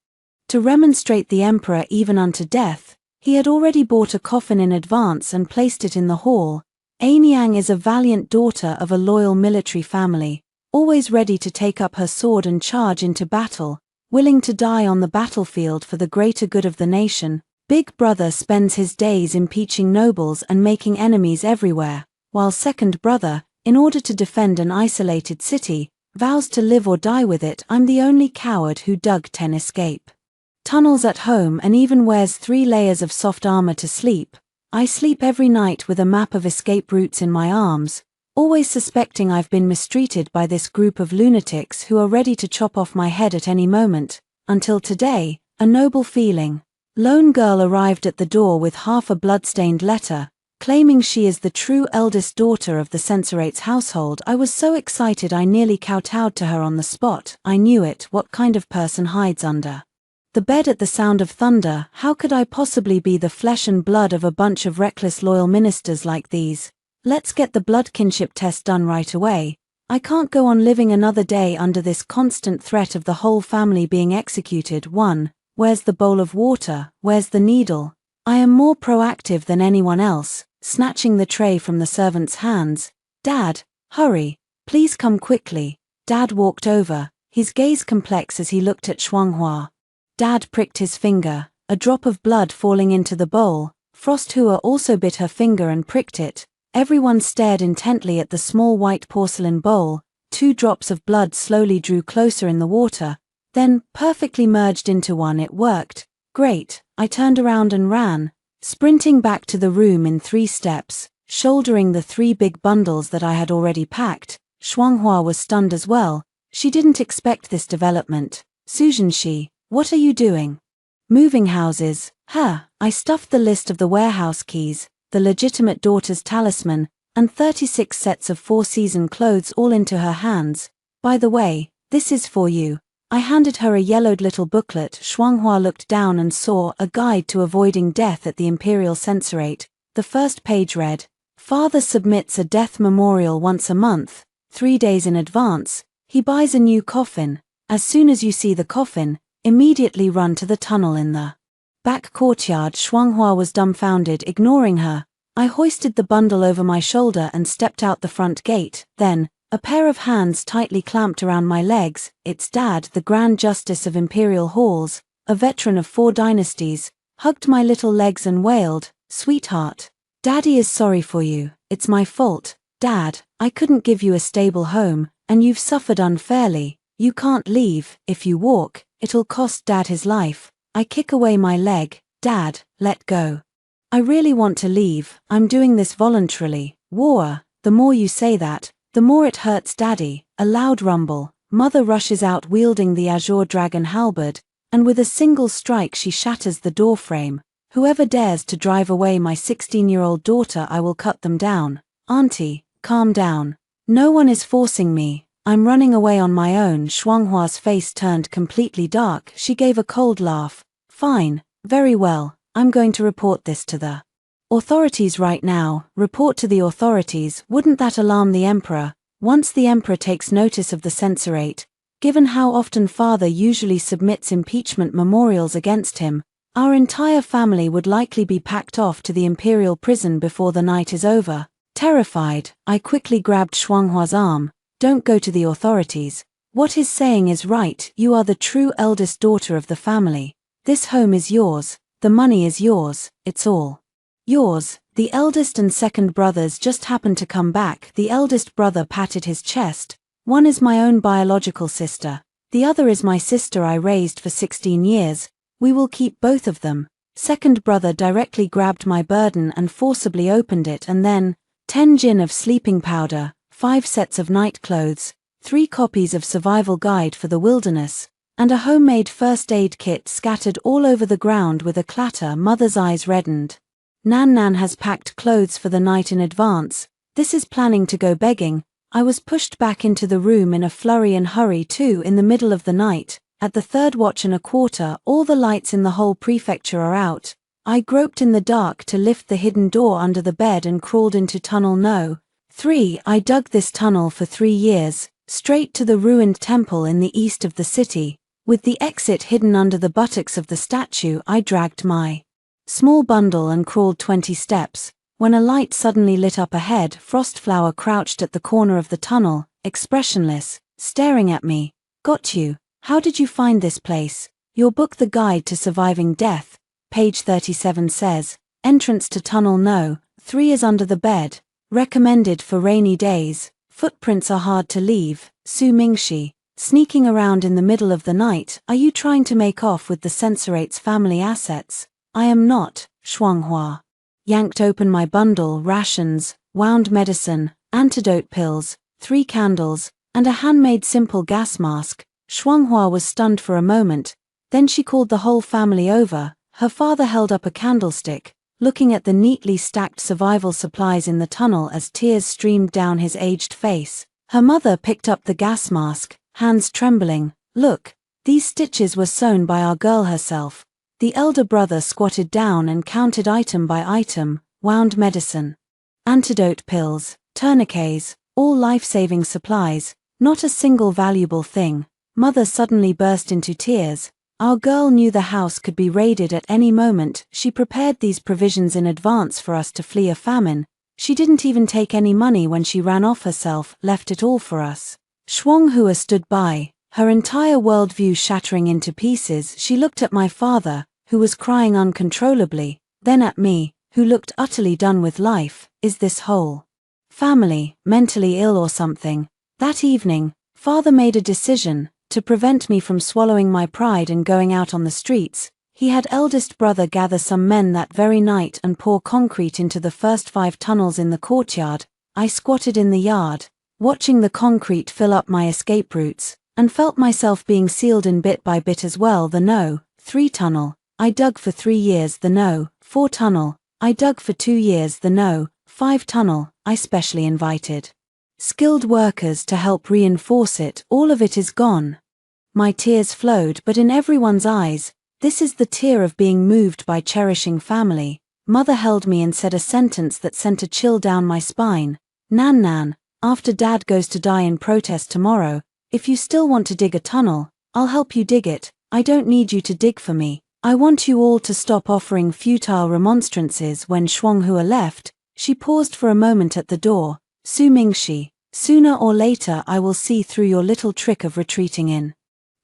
To remonstrate the emperor even unto death, he had already bought a coffin in advance and placed it in the hall. Anyang is a valiant daughter of a loyal military family, always ready to take up her sword and charge into battle, willing to die on the battlefield for the greater good of the nation. Big brother spends his days impeaching nobles and making enemies everywhere, while second brother, in order to defend an isolated city, vows to live or die with it. I'm the only coward who dug 10 escape tunnels at home and even wears 3 layers of soft armor to sleep. I sleep every night with a map of escape routes in my arms, always suspecting I've been mistreated by this group of lunatics who are ready to chop off my head at any moment. Until today, a noble feeling. Lone girl arrived at the door with half a blood-stained letter, claiming she is the true eldest daughter of the censorate's household. I was so excited I nearly kowtowed to her on the spot. I knew it. What kind of person hides under the bed at the sound of thunder? How could I possibly be the flesh and blood of a bunch of reckless loyal ministers like these? Let's get the blood kinship test done right away. I can't go on living another day under this constant threat of the whole family being executed. 1. Where's the bowl of water? Where's the needle? I am more proactive than anyone else, snatching the tray from the servant's hands. Dad, hurry, please come quickly. Dad walked over, his gaze complex as he looked at Shuanghua. Dad pricked his finger, a drop of blood falling into the bowl. Frosthua also bit her finger and pricked it. Everyone stared intently at the small white porcelain bowl. 2 drops of blood slowly drew closer in the water, then perfectly merged into one. It worked. Great. I turned around and ran, sprinting back to the room in 3 steps, shouldering the 3 big bundles that I had already packed. Shuanghua was stunned as well. She didn't expect this development. Susan, what are you doing? Moving houses. I stuffed the list of the warehouse keys, the legitimate daughter's talisman, and 36 sets of four-season clothes all into her hands. By the way, this is for you. I handed her a yellowed little booklet. Shuanghua looked down and saw a guide to avoiding death at the Imperial Censorate. The first page read, Father submits a death memorial once a month, 3 days in advance. He buys a new coffin. As soon as you see the coffin, immediately run to the tunnel in the back courtyard. Shuanghua was dumbfounded, ignoring her. I hoisted the bundle over my shoulder and stepped out the front gate. Then, a pair of hands tightly clamped around my legs. It's Dad, the Grand Justice of Imperial Halls, a veteran of 4 dynasties, hugged my little legs and wailed, Sweetheart. Daddy is sorry for you. It's my fault. Dad, I couldn't give you a stable home, and you've suffered unfairly. You can't leave. If you walk, it'll cost Dad his life. I kick away my leg. Dad, let go. I really want to leave. I'm doing this voluntarily. War, the more you say that, the more it hurts Daddy. A loud rumble. Mother rushes out wielding the azure dragon halberd, and with a single strike she shatters the doorframe. Whoever dares to drive away my 16-year-old daughter, I will cut them down. Auntie, calm down. No one is forcing me. I'm running away on my own. Shuanghua's face turned completely dark. She gave a cold laugh. Fine, very well. I'm going to report this to the authorities right now. Report to the authorities. Wouldn't that alarm the Emperor? Once the Emperor takes notice of the censorate, given how often Father usually submits impeachment memorials against him, our entire family would likely be packed off to the Imperial prison before the night is over. Terrified, I quickly grabbed Shuanghua's arm. Don't go to the authorities. What he's saying is right. You are the true eldest daughter of the family. This home is yours. The money is yours. It's all yours. The eldest and second brothers just happened to come back. The eldest brother patted his chest. One is my own biological sister. The other is my sister I raised for 16 years. We will keep both of them. Second brother directly grabbed my burden and forcibly opened it, and then 10 gin of sleeping powder, 5 sets of night clothes, 3 copies of Survival Guide for the Wilderness, and a homemade first aid kit scattered all over the ground with a clatter. Mother's eyes reddened. Nan has packed clothes for the night in advance. This is planning to go begging. I was pushed back into the room in a flurry and hurry too in the middle of the night. At the 3rd watch and a quarter, all the lights in the whole prefecture are out. I groped in the dark to lift the hidden door under the bed and crawled into tunnel No. 3. I dug this tunnel for 3 years, straight to the ruined temple in the east of the city. With the exit hidden under the buttocks of the statue, I dragged my small bundle and crawled 20 steps. When a light suddenly lit up ahead, Frostflower crouched at the corner of the tunnel, expressionless, staring at me. Got you. How did you find this place? Your book The Guide to Surviving Death, page 37 says, entrance to tunnel No. 3 is under the bed. Recommended for rainy days. Footprints are hard to leave. Su Mingxi. Sneaking around in the middle of the night, are you trying to make off with the censorate's family assets? I am not. Shuanghua yanked open my bundle. Rations, wound medicine, antidote pills, 3 candles, and a handmade simple gas mask. Shuanghua was stunned for a moment, then she called the whole family over. Her father held up a candlestick, looking at the neatly stacked survival supplies in the tunnel as tears streamed down his aged face. Her mother picked up the gas mask, hands trembling. Look, these stitches were sewn by our girl herself. The elder brother squatted down and counted item by item, wound medicine, antidote pills, tourniquets, all life-saving supplies, not a single valuable thing. Mother suddenly burst into tears. Our girl knew the house could be raided at any moment. She prepared these provisions in advance for us to flee a famine. She didn't even take any money when she ran off herself, left it all for us. Shuanghua stood by, her entire worldview shattering into pieces. She looked at my father, who was crying uncontrollably, then at me, who looked utterly done with life. Is this whole family mentally ill or something? That evening, Father made a decision to prevent me from swallowing my pride and going out on the streets. He had eldest brother gather some men that very night and pour concrete into the first 5 tunnels in the courtyard. I squatted in the yard, watching the concrete fill up my escape routes. and felt myself being sealed in bit by bit as well. The No. 3 tunnel. I dug for 3 years. The No. 4 tunnel. I dug for 2 years. The No. 5 tunnel. I specially invited skilled workers to help reinforce it. All of it is gone. My tears flowed, but in everyone's eyes, this is the tear of being moved by cherishing family. Mother held me and said a sentence that sent a chill down my spine. Nan Nan, after Dad goes to die in protest tomorrow, if you still want to dig a tunnel, I'll help you dig it. I don't need you to dig for me. I want you all to stop offering futile remonstrances. When Shuanghua left, she paused for a moment at the door. Su Mingxi, sooner or later I will see through your little trick of retreating in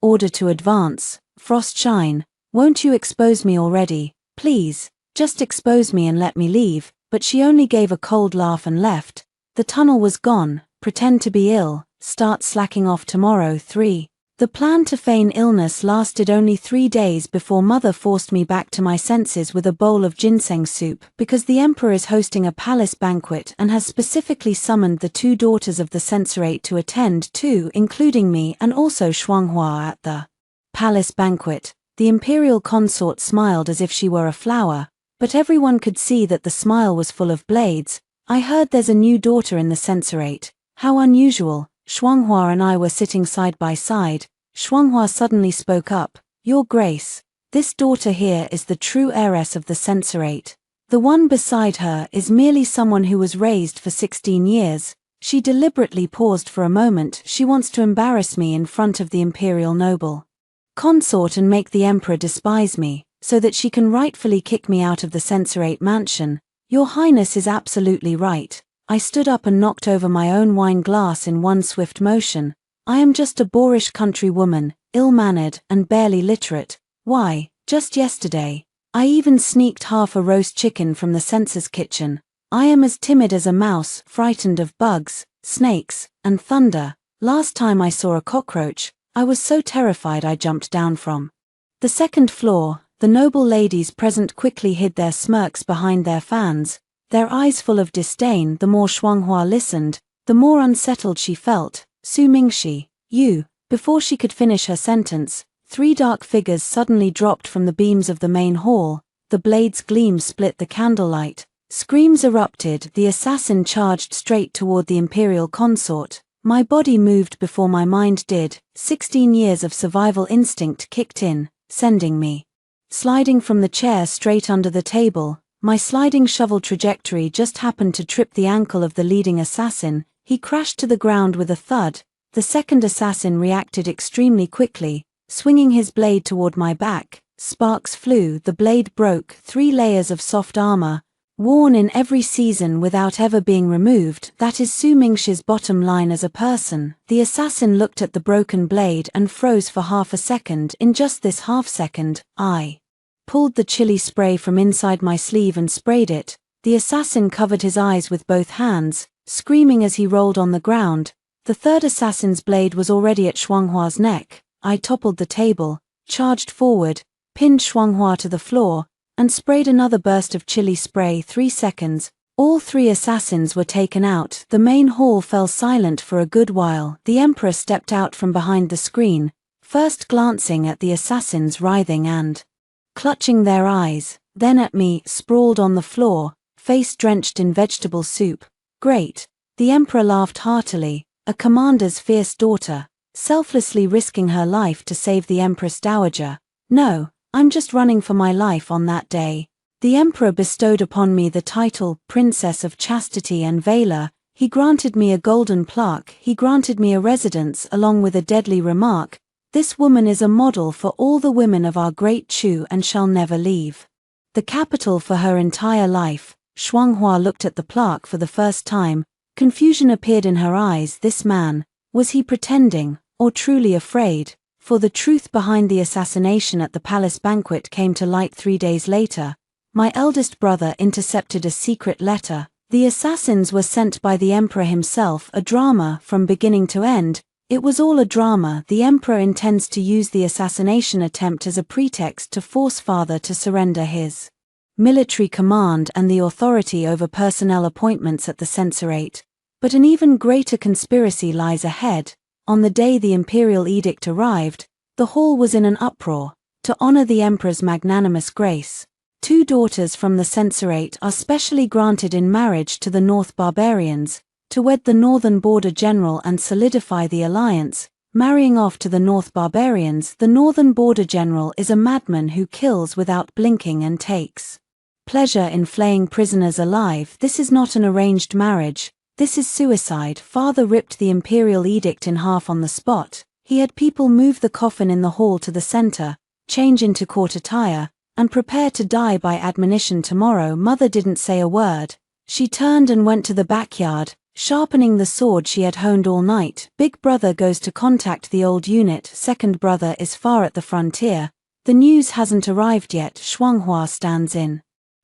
order to advance. Frost Shine, won't you expose me already? Please, just expose me and let me leave. But she only gave a cold laugh and left. The tunnel was gone. Pretend to be ill, start slacking off tomorrow. 3. The plan to feign illness lasted only 3 days before Mother forced me back to my senses with a bowl of ginseng soup, because the emperor is hosting a palace banquet and has specifically summoned the 2 daughters of the censorate to attend too, including me and also Shuanghua. At the palace banquet, the imperial consort smiled as if she were a flower, but everyone could see that the smile was full of blades. I heard there's a new daughter in the censorate. How unusual. Shuanghua and I were sitting side by side. Shuanghua suddenly spoke up. Your Grace, this daughter here is the true heiress of the censorate. The one beside her is merely someone who was raised for 16 years. She deliberately paused for a moment. She wants to embarrass me in front of the imperial noble consort and make the emperor despise me, so that she can rightfully kick me out of the censorate mansion. Your Highness is absolutely right. I stood up and knocked over my own wine glass in one swift motion. I am just a boorish country woman, ill-mannered and barely literate. Why, just yesterday, I even sneaked half a roast chicken from the censor's kitchen. I am as timid as a mouse, frightened of bugs, snakes, and thunder. Last time I saw a cockroach, I was so terrified I jumped down from the 2nd floor. The noble ladies present quickly hid their smirks behind their fans, their eyes full of disdain. The more Shuanghua listened, the more unsettled she felt. Su Mingxi, you. Before she could finish her sentence, 3 dark figures suddenly dropped from the beams of the main hall. The blade's gleam split the candlelight. Screams erupted. The assassin charged straight toward the imperial consort. My body moved before my mind did. 16 years of survival instinct kicked in, sending me sliding from the chair straight under the table. My sliding shovel trajectory just happened to trip the ankle of the leading assassin. He crashed to the ground with a thud. The second assassin reacted extremely quickly, swinging his blade toward my back. Sparks flew. The blade broke 3 layers of soft armor, worn in every season without ever being removed. That is Su Mingxi's bottom line as a person. The assassin looked at the broken blade and froze for half a second. In just this half second, I pulled the chili spray from inside my sleeve and sprayed it. The assassin covered his eyes with both hands, screaming as he rolled on the ground. The third assassin's blade was already at Shuanghua's neck. I toppled the table, charged forward, pinned Shuanghua to the floor, and sprayed another burst of chili spray. 3 seconds. All 3 assassins were taken out. The main hall fell silent for a good while. The emperor stepped out from behind the screen, first glancing at the assassins writhing and clutching their eyes, then at me, sprawled on the floor, face drenched in vegetable soup. Great. The emperor laughed heartily. A commander's fierce daughter, selflessly risking her life to save the empress dowager. No, I'm just running for my life. On that day, the emperor bestowed upon me the title Princess of Chastity and Valor. He granted me a golden plaque. He granted me a residence along with a deadly remark. This woman is a model for all the women of our great Chu and shall never leave the capital for her entire life. Shuanghua looked at the plaque for the first time. Confusion appeared in her eyes. This man, was he pretending, or truly afraid? For the truth behind the assassination at the palace banquet came to light 3 days later. My eldest brother intercepted a secret letter. The assassins were sent by the emperor himself. A drama from beginning to end. It was all a drama. The emperor intends to use the assassination attempt as a pretext to force father to surrender his military command and the authority over personnel appointments at the censorate. But an even greater conspiracy lies ahead. On the day the imperial edict arrived, the hall was in an uproar. To honor the emperor's magnanimous grace, 2 daughters from the censorate are specially granted in marriage to the North barbarians, to wed the northern border general and solidify the alliance. Marrying off to the North barbarians, the northern border general is a madman who kills without blinking and takes pleasure in flaying prisoners alive. This is not an arranged marriage, this is suicide. Father ripped the imperial edict in half on the spot. He had people move the coffin in the hall to the center, change into court attire, and prepare to die by admonition tomorrow. Mother didn't say a word. She turned and went to the backyard, sharpening the sword she had honed all night. Big brother goes to contact the old unit. Second brother is far at the frontier. The news hasn't arrived yet. Shuanghua stands in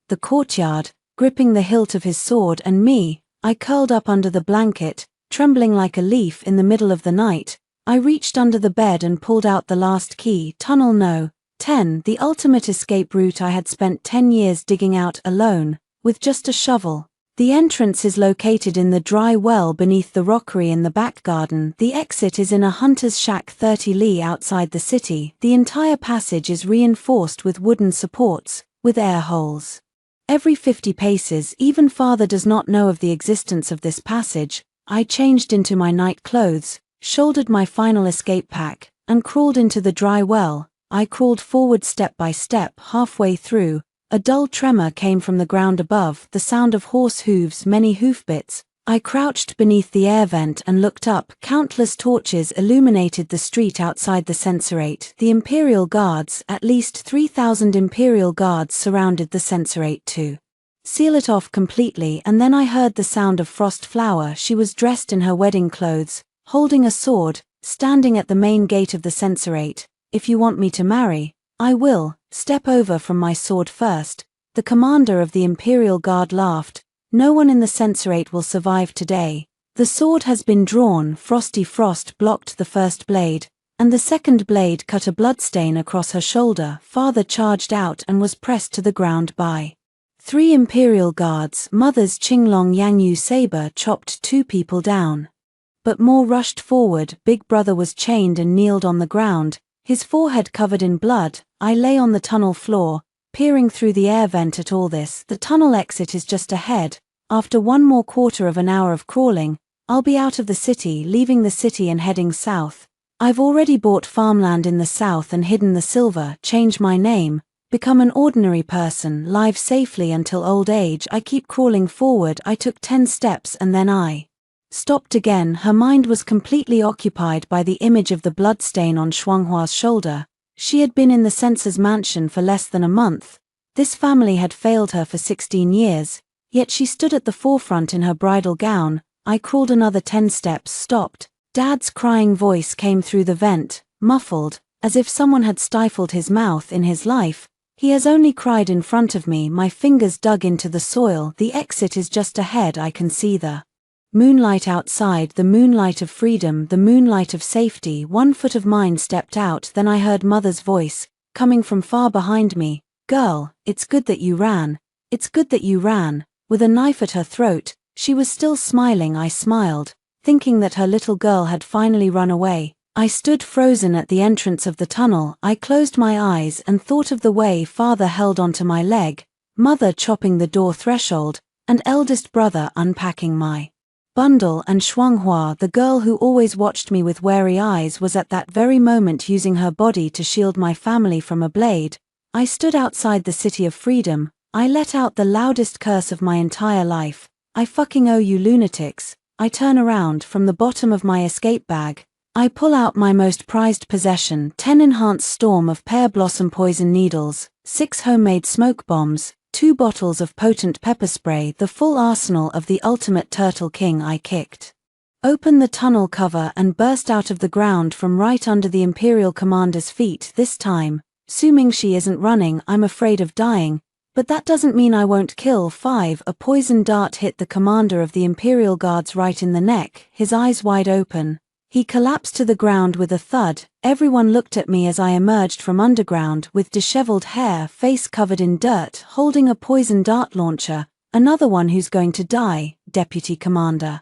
the courtyard, gripping the hilt of his sword, and me, I curled up under the blanket, trembling like a leaf. In the middle of the night, I reached under the bed and pulled out the last key. Tunnel No. 10, the ultimate escape route I had spent 10 years digging out alone, with just a shovel. The entrance is located in the dry well beneath the rockery in the back garden. The exit is in a hunter's shack 30 li outside the city. The entire passage is reinforced with wooden supports, with air holes every 50 paces. Even father does not know of the existence of this passage. I changed into my night clothes, shouldered my final escape pack, and crawled into the dry well. I crawled forward step by step. Halfway through, a dull tremor came from the ground above, the sound of horse hooves, many hoofbeats. I crouched beneath the air vent and looked up. Countless torches illuminated the street outside the censorate. The Imperial Guards, at least 3,000 Imperial Guards, surrounded the censorate to seal it off completely. And then I heard the sound of Frost Flower. She was dressed in her wedding clothes, holding a sword, standing at the main gate of the censorate. If you want me to marry, I will. Step over from my sword first. The commander of the Imperial Guard laughed. No one in the censorate will survive today. The sword has been drawn. Frosty Frost blocked the first blade, and the second blade cut a bloodstain across her shoulder. Father charged out and was pressed to the ground by 3 Imperial Guards. Mother's Qinglong Yangyu saber chopped 2 people down, but more rushed forward. Big brother was chained and kneeled on the ground, his forehead covered in blood. I lay on the tunnel floor, peering through the air vent at all this. The tunnel exit is just ahead. After one more quarter of an hour of crawling, I'll be out of the city, leaving the city and heading south. I've already bought farmland in the south and hidden the silver, change my name, become an ordinary person, live safely until old age. I keep crawling forward. I took 10 steps and then I stopped again. Her mind was completely occupied by the image of the bloodstain on Shuanghua's shoulder. She had been in the censor's mansion for less than a month. This family had failed her for 16 years, yet she stood at the forefront in her bridal gown. I crawled another 10 steps, stopped. Dad's crying voice came through the vent, muffled, as if someone had stifled his mouth. In his life, he has only cried in front of me. My fingers dug into the soil. The exit is just ahead. I can see the moonlight outside, the moonlight of freedom, the moonlight of safety. 1 foot of mine stepped out. Then I heard Mother's voice, coming from far behind me. Girl, it's good that you ran. It's good that you ran. With a knife at her throat, she was still smiling. I smiled, thinking that her little girl had finally run away. I stood frozen at the entrance of the tunnel. I closed my eyes and thought of the way father held onto my leg, mother chopping the door threshold, and eldest brother unpacking my bundle. And Shuanghua, the girl who always watched me with wary eyes, was at that very moment using her body to shield my family from a blade. I stood outside the city of freedom. I let out the loudest curse of my entire life. I fucking owe you lunatics. I turn around. From the bottom of my escape bag, I pull out my most prized possession, 10 enhanced storm of pear blossom poison needles, 6 homemade smoke bombs, 2 bottles of potent pepper spray, the full arsenal of the ultimate Turtle King. I kicked open the tunnel cover and burst out of the ground from right under the Imperial Commander's feet. This time, assuming she isn't running, I'm afraid of dying, but that doesn't mean I won't kill. 5. A poison dart hit the commander of the Imperial Guards right in the neck, his eyes wide open. He collapsed to the ground with a thud. Everyone looked at me as I emerged from underground with disheveled hair, face covered in dirt, holding a poison dart launcher. Another one who's going to die, Deputy Commander.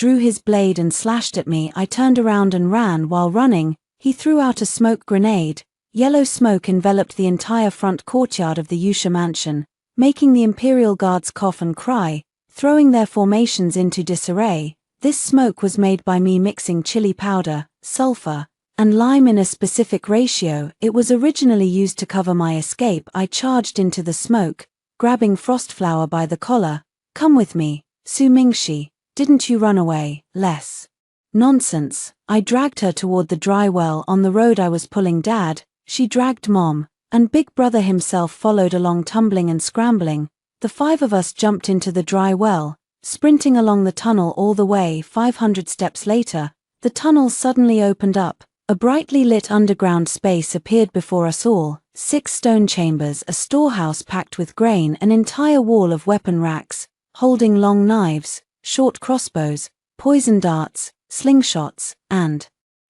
drew his blade and slashed at me. I turned around and ran. While running, he threw out a smoke grenade. Yellow smoke enveloped the entire front courtyard of the Yusha mansion, making the Imperial Guards cough and cry, throwing their formations into disarray. This smoke was made by me mixing chili powder, sulfur, and lime in a specific ratio. It was originally used to cover my escape. I charged into the smoke, grabbing Frostflower by the collar. "Come with me, Su Mingxi. Didn't you run away, Les?" "Nonsense." I dragged her toward the dry well. On the road I was pulling Dad, she dragged Mom, and Big Brother himself followed along, tumbling and scrambling. The 5 of us jumped into the dry well, sprinting along the tunnel all the way. 500 steps later, the tunnel suddenly opened up. A brightly lit underground space appeared before us all. 6 stone chambers, a storehouse packed with grain, an entire wall of weapon racks, holding long knives, short crossbows, poison darts, slingshots, and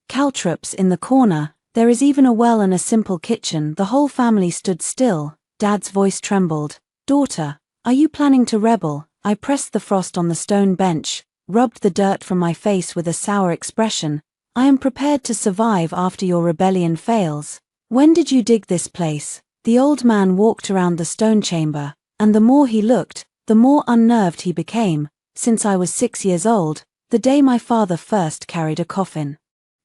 caltrops in the corner. There is even a well and a simple kitchen. The whole family stood still. Dad's voice trembled. "Daughter, are you planning to rebel?" I pressed the frost on the stone bench, rubbed the dirt from my face with a sour expression. "I am prepared to survive after your rebellion fails." "When did you dig this place?" The old man walked around the stone chamber, and the more he looked, the more unnerved he became. "Since I was 6 years old, the day my father first carried a coffin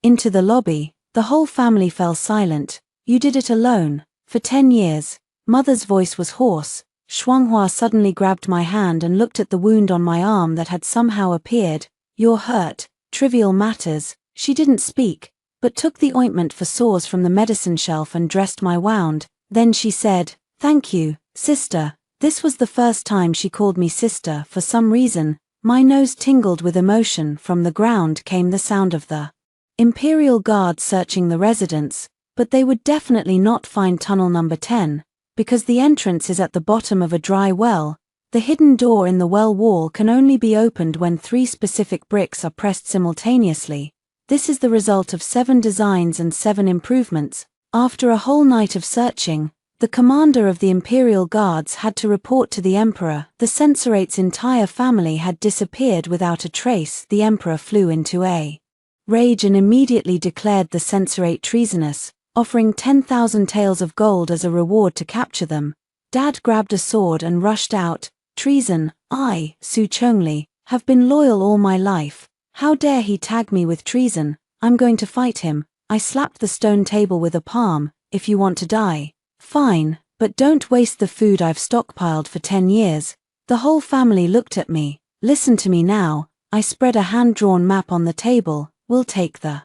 into the lobby." The whole family fell silent. "You did it alone, for 10 years. Mother's voice was hoarse. Shuanghua suddenly grabbed my hand and looked at the wound on my arm that had somehow appeared. "You're hurt." "Trivial matters." She didn't speak, but took the ointment for sores from the medicine shelf and dressed my wound. Then she said, "Thank you, sister." This was the first time she called me sister. For some reason, my nose tingled with emotion. From the ground came the sound of the Imperial Guard searching the residence, but they would definitely not find tunnel number 10, because the entrance is at the bottom of a dry well. The hidden door in the well wall can only be opened when 3 specific bricks are pressed simultaneously. This is the result of 7 designs and 7 improvements. After a whole night of searching, the commander of the Imperial Guards had to report to the Emperor. The Censorate's entire family had disappeared without a trace. The Emperor flew into a rage and immediately declared the Censorate treasonous, offering 10,000 taels of gold as a reward to capture them. Dad grabbed a sword and rushed out. "Treason! I, Su Chongli, have been loyal all my life. How dare he tag me with treason? I'm going to fight him." I slapped the stone table with a palm. "If you want to die, fine, but don't waste the food I've stockpiled for 10 years. The whole family looked at me. "Listen to me now." I spread a hand-drawn map on the table. "We'll take the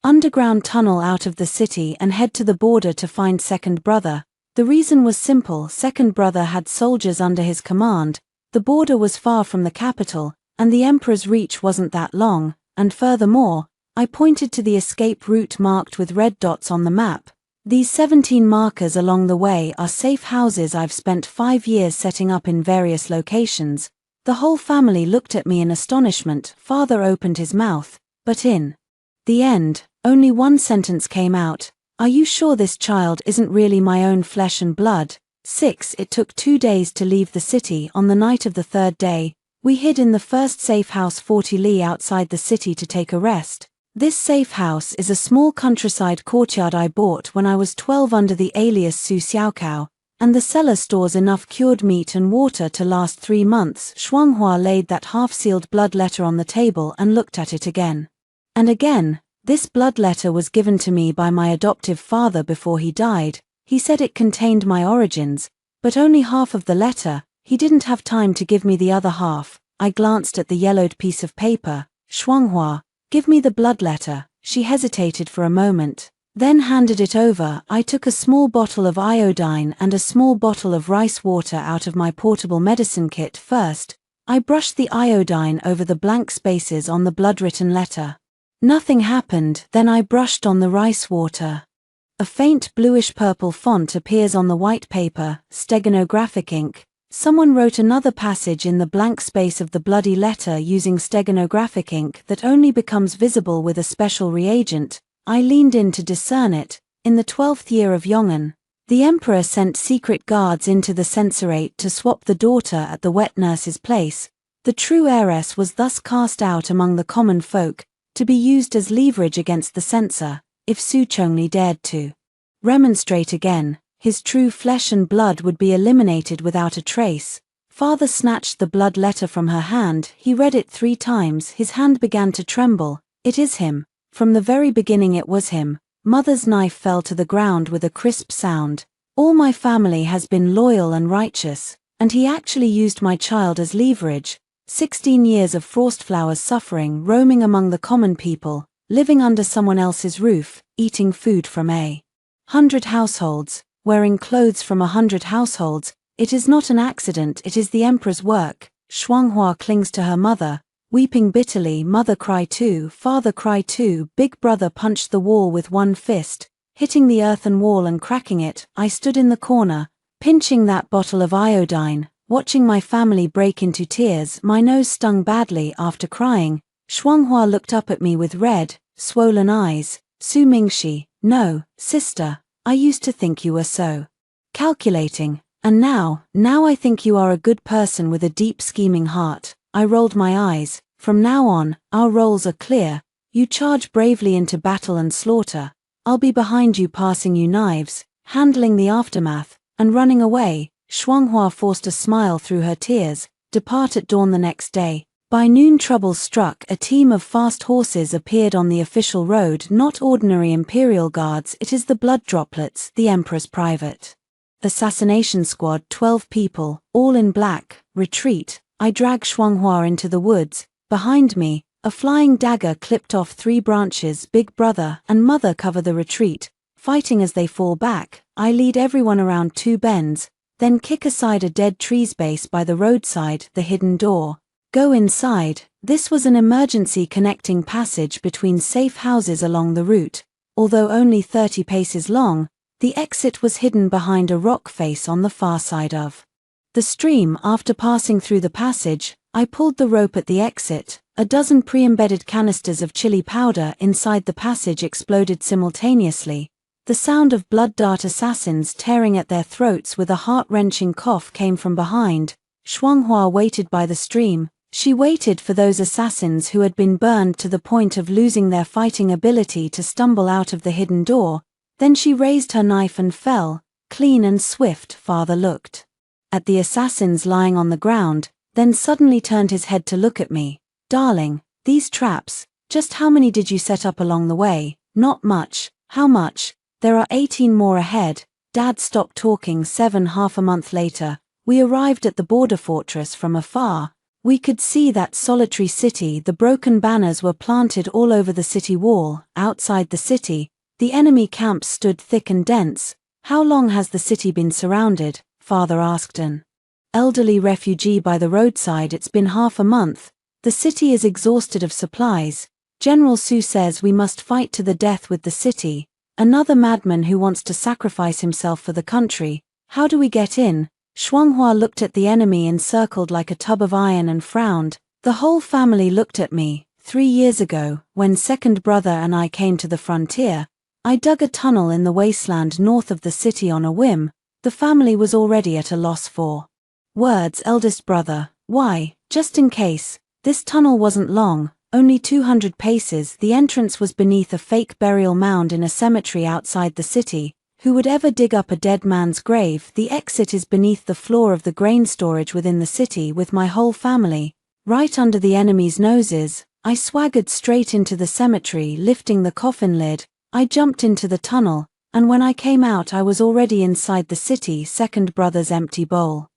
underground tunnel out of the city and head to the border to find Second Brother." The reason was simple. Second Brother had soldiers under his command, the border was far from the capital, and the Emperor's reach wasn't that long, and furthermore, I pointed to the escape route marked with red dots on the map. These 17 markers along the way are safe houses I've spent 5 years setting up in various locations. The whole family looked at me in astonishment. Father opened his mouth, but in the end, only one sentence came out. "Are you sure this child isn't really my own flesh and blood?" 6. It took 2 days to leave the city. On the night of the 3rd day, we hid in the first safe house 40 li outside the city to take a rest. This safe house is a small countryside courtyard I bought when I was 12 under the alias Su Xiaokao, and the cellar stores enough cured meat and water to last 3 months. Shuanghua laid that half-sealed blood letter on the table and looked at it again and again. This blood letter was given to me by my adoptive father before he died. He said it contained my origins, but only half of the letter. He didn't have time to give me the other half. I glanced at the yellowed piece of paper. "Shuanghua, give me the blood letter." She hesitated for a moment, then handed it over. I took a small bottle of iodine and a small bottle of rice water out of my portable medicine kit. First, I brushed the iodine over the blank spaces on the blood-written letter. Nothing happened. Then I brushed on the rice water. A faint bluish-purple font appears on the white paper, steganographic ink. Someone wrote another passage in the blank space of the bloody letter using steganographic ink that only becomes visible with a special reagent. I leaned in to discern it. In the 12th year of Yong'an, the Emperor sent secret guards into the Censorate to swap the daughter at the wet nurse's place. The true heiress was thus cast out among the common folk, to be used as leverage against the censor, if Su Chongli dared to remonstrate again. His true flesh and blood would be eliminated without a trace. Father snatched the blood letter from her hand, he read it 3 times, his hand began to tremble. It is him. From the very beginning it was him. Mother's knife fell to the ground with a crisp sound. All my family has been loyal and righteous, and he actually used my child as leverage. 16 years of Frostflower's suffering, roaming among the common people, living under someone else's roof, eating food from 100 households, wearing clothes from 100 households. It is not an accident, it is the emperor's work. Shuanghua clings to her mother, weeping bitterly. Mother cry too, father cry too. Big brother punched the wall with one fist, hitting the earthen wall and cracking it. I stood in the corner, pinching that bottle of iodine, watching my family break into tears. My nose stung badly after crying. Shuanghua looked up at me with red, swollen eyes. Su Mingxi, no, sister, I used to think you were so calculating. And now I think you are a good person with a deep scheming heart. I rolled my eyes. From now on, our roles are clear. You charge bravely into battle and slaughter. I'll be behind you, passing you knives, handling the aftermath, and running away. Shuanghua forced a smile through her tears. Depart at dawn the next day. By noon trouble struck. A team of fast horses appeared on the official road, not ordinary imperial guards. It is the blood droplets, the emperor's private assassination squad. 12 people, all in black. Retreat. I drag Shuanghua into the woods. Behind me, a flying dagger clipped off 3 branches. Big brother and mother cover the retreat, fighting as they fall back. I lead everyone around 2 bends, then kick aside a dead tree's base by the roadside, the hidden door. Go inside. This was an emergency connecting passage between safe houses along the route. Although only 30 paces long, the exit was hidden behind a rock face on the far side of the stream. After passing through the passage, I pulled the rope at the exit. A dozen pre-embedded canisters of chili powder inside the passage exploded simultaneously. The sound of blood dart assassins tearing at their throats with a heart-wrenching cough came from behind. Shuanghua waited by the stream. She waited for those assassins who had been burned to the point of losing their fighting ability to stumble out of the hidden door. Then she raised her knife and fell, clean and swift. Father looked at the assassins lying on the ground, then suddenly turned his head to look at me. Darling, these traps, just how many did you set up along the way? Not much. How much? There are 18 more ahead. Dad stopped talking. 7.5 months later, we arrived at the border fortress. From afar, we could see that solitary city. The broken banners were planted all over the city wall. Outside the city, the enemy camps stood thick and dense. How long has the city been surrounded? Father asked an elderly refugee by the roadside. It's been half a month. The city is exhausted of supplies. General Su says we must fight to the death with the city. Another madman who wants to sacrifice himself for the country. How do we get in? Shuanghua looked at the enemy encircled like a tub of iron and frowned. The whole family looked at me. 3 years ago, when second brother and I came to the frontier, I dug a tunnel in the wasteland north of the city on a whim. The family was already at a loss for words. Eldest brother, why? Just in case. This tunnel wasn't long, only 200 paces. The entrance was beneath a fake burial mound in a cemetery outside the city. Who would ever dig up a dead man's grave? The exit is beneath the floor of the grain storage within the city with my whole family, right under the enemy's noses. I swaggered straight into the cemetery, lifting the coffin lid. I jumped into the tunnel, and when I came out I was already inside the city. Second brother's empty bowl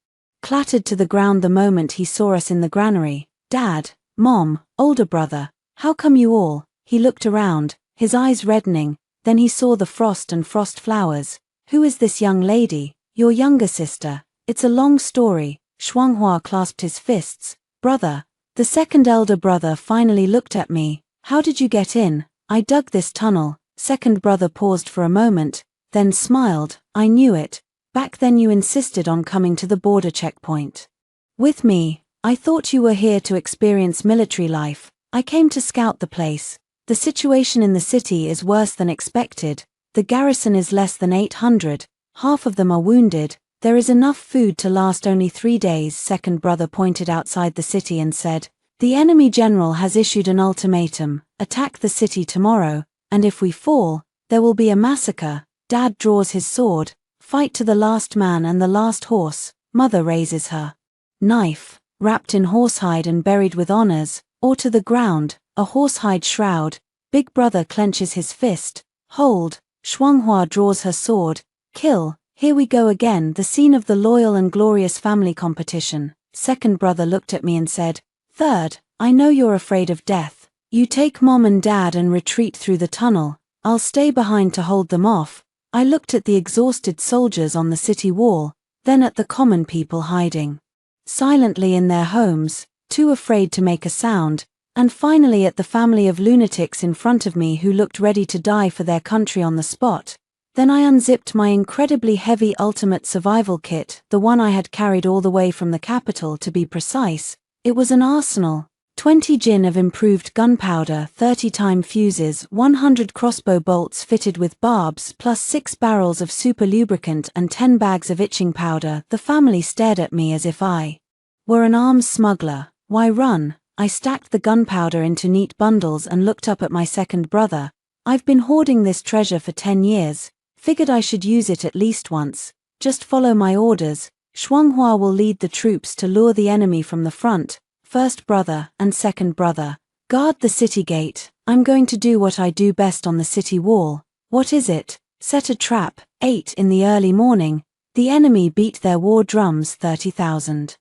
clattered to the ground the moment he saw us in the granary. Dad, Mom, older brother, how come you all? He looked around, his eyes reddening, then he saw the frost and frost flowers. Who is this young lady? Your younger sister. It's a long story. Shuanghua clasped his fists. Brother. The second elder brother finally looked at me. How did you get in? I dug this tunnel. Second brother paused for a moment, then smiled. I knew it. Back then you insisted on coming to the border checkpoint with me. I thought you were here to experience military life. I came to scout the place. The situation in the city is worse than expected. The garrison is less than 800, half of them are wounded. There is enough food to last only 3 days. Second brother pointed outside the city and said, the enemy general has issued an ultimatum, attack the city tomorrow, and if we fall, there will be a massacre. Dad draws his sword, fight to the last man and the last horse. Mother raises her knife, wrapped in horsehide and buried with honors, or to the ground, a horsehide shroud. Big brother clenches his fist, hold. Shuanghua draws her sword, kill. Here we go again, the scene of the loyal and glorious family competition. Second brother looked at me and said, third, I know you're afraid of death. You take mom and dad and retreat through the tunnel. I'll stay behind to hold them off. I looked at the exhausted soldiers on the city wall, then at the common people hiding silently in their homes, too afraid to make a sound, and finally at the family of lunatics in front of me who looked ready to die for their country on the spot. Then I unzipped my incredibly heavy ultimate survival kit, the one I had carried all the way from the capital to be precise. It was an arsenal. 20 gin of improved gunpowder, 30-time fuses, 100 crossbow bolts fitted with barbs, plus 6 barrels of super lubricant and 10 bags of itching powder. The family stared at me as if I were an arms smuggler. Why run? I stacked the gunpowder into neat bundles and looked up at my second brother. I've been hoarding this treasure for 10 years. Figured I should use it at least once. Just follow my orders. Shuanghua will lead the troops to lure the enemy from the front. First brother and second brother, guard the city gate. I'm going to do what I do best on the city wall. What is it? Set a trap. 8 in the early morning. The enemy beat their war drums. 30,000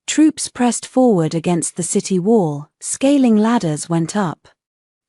troops pressed forward against the city wall. Scaling ladders went up,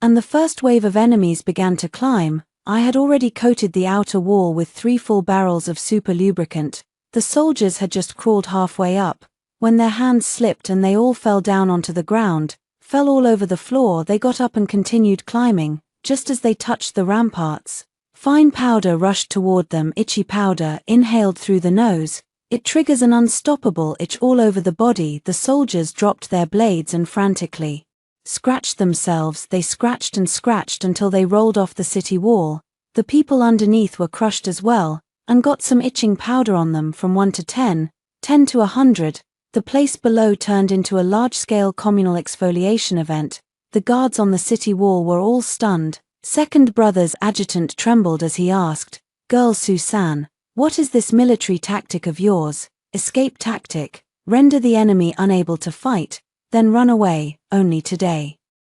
and the first wave of enemies began to climb. I had already coated the outer wall with 3 full barrels of super lubricant. The soldiers had just crawled halfway up, when their hands slipped and they all fell down onto the ground, fell all over the floor. They got up and continued climbing. Just as they touched the ramparts, fine powder rushed toward them. Itchy powder, inhaled through the nose. It triggers an unstoppable itch all over the body. The soldiers dropped their blades and frantically scratched themselves. They scratched and scratched until they rolled off the city wall. The people underneath were crushed as well, and got some itching powder on them. From 1 to 10, 10 to 100. The place below turned into a large-scale communal exfoliation event. The guards on the city wall were all stunned. Second brother's adjutant trembled as he asked, Girl Susan, what is this military tactic of yours? Escape tactic, render the enemy unable to fight, then run away. Only today.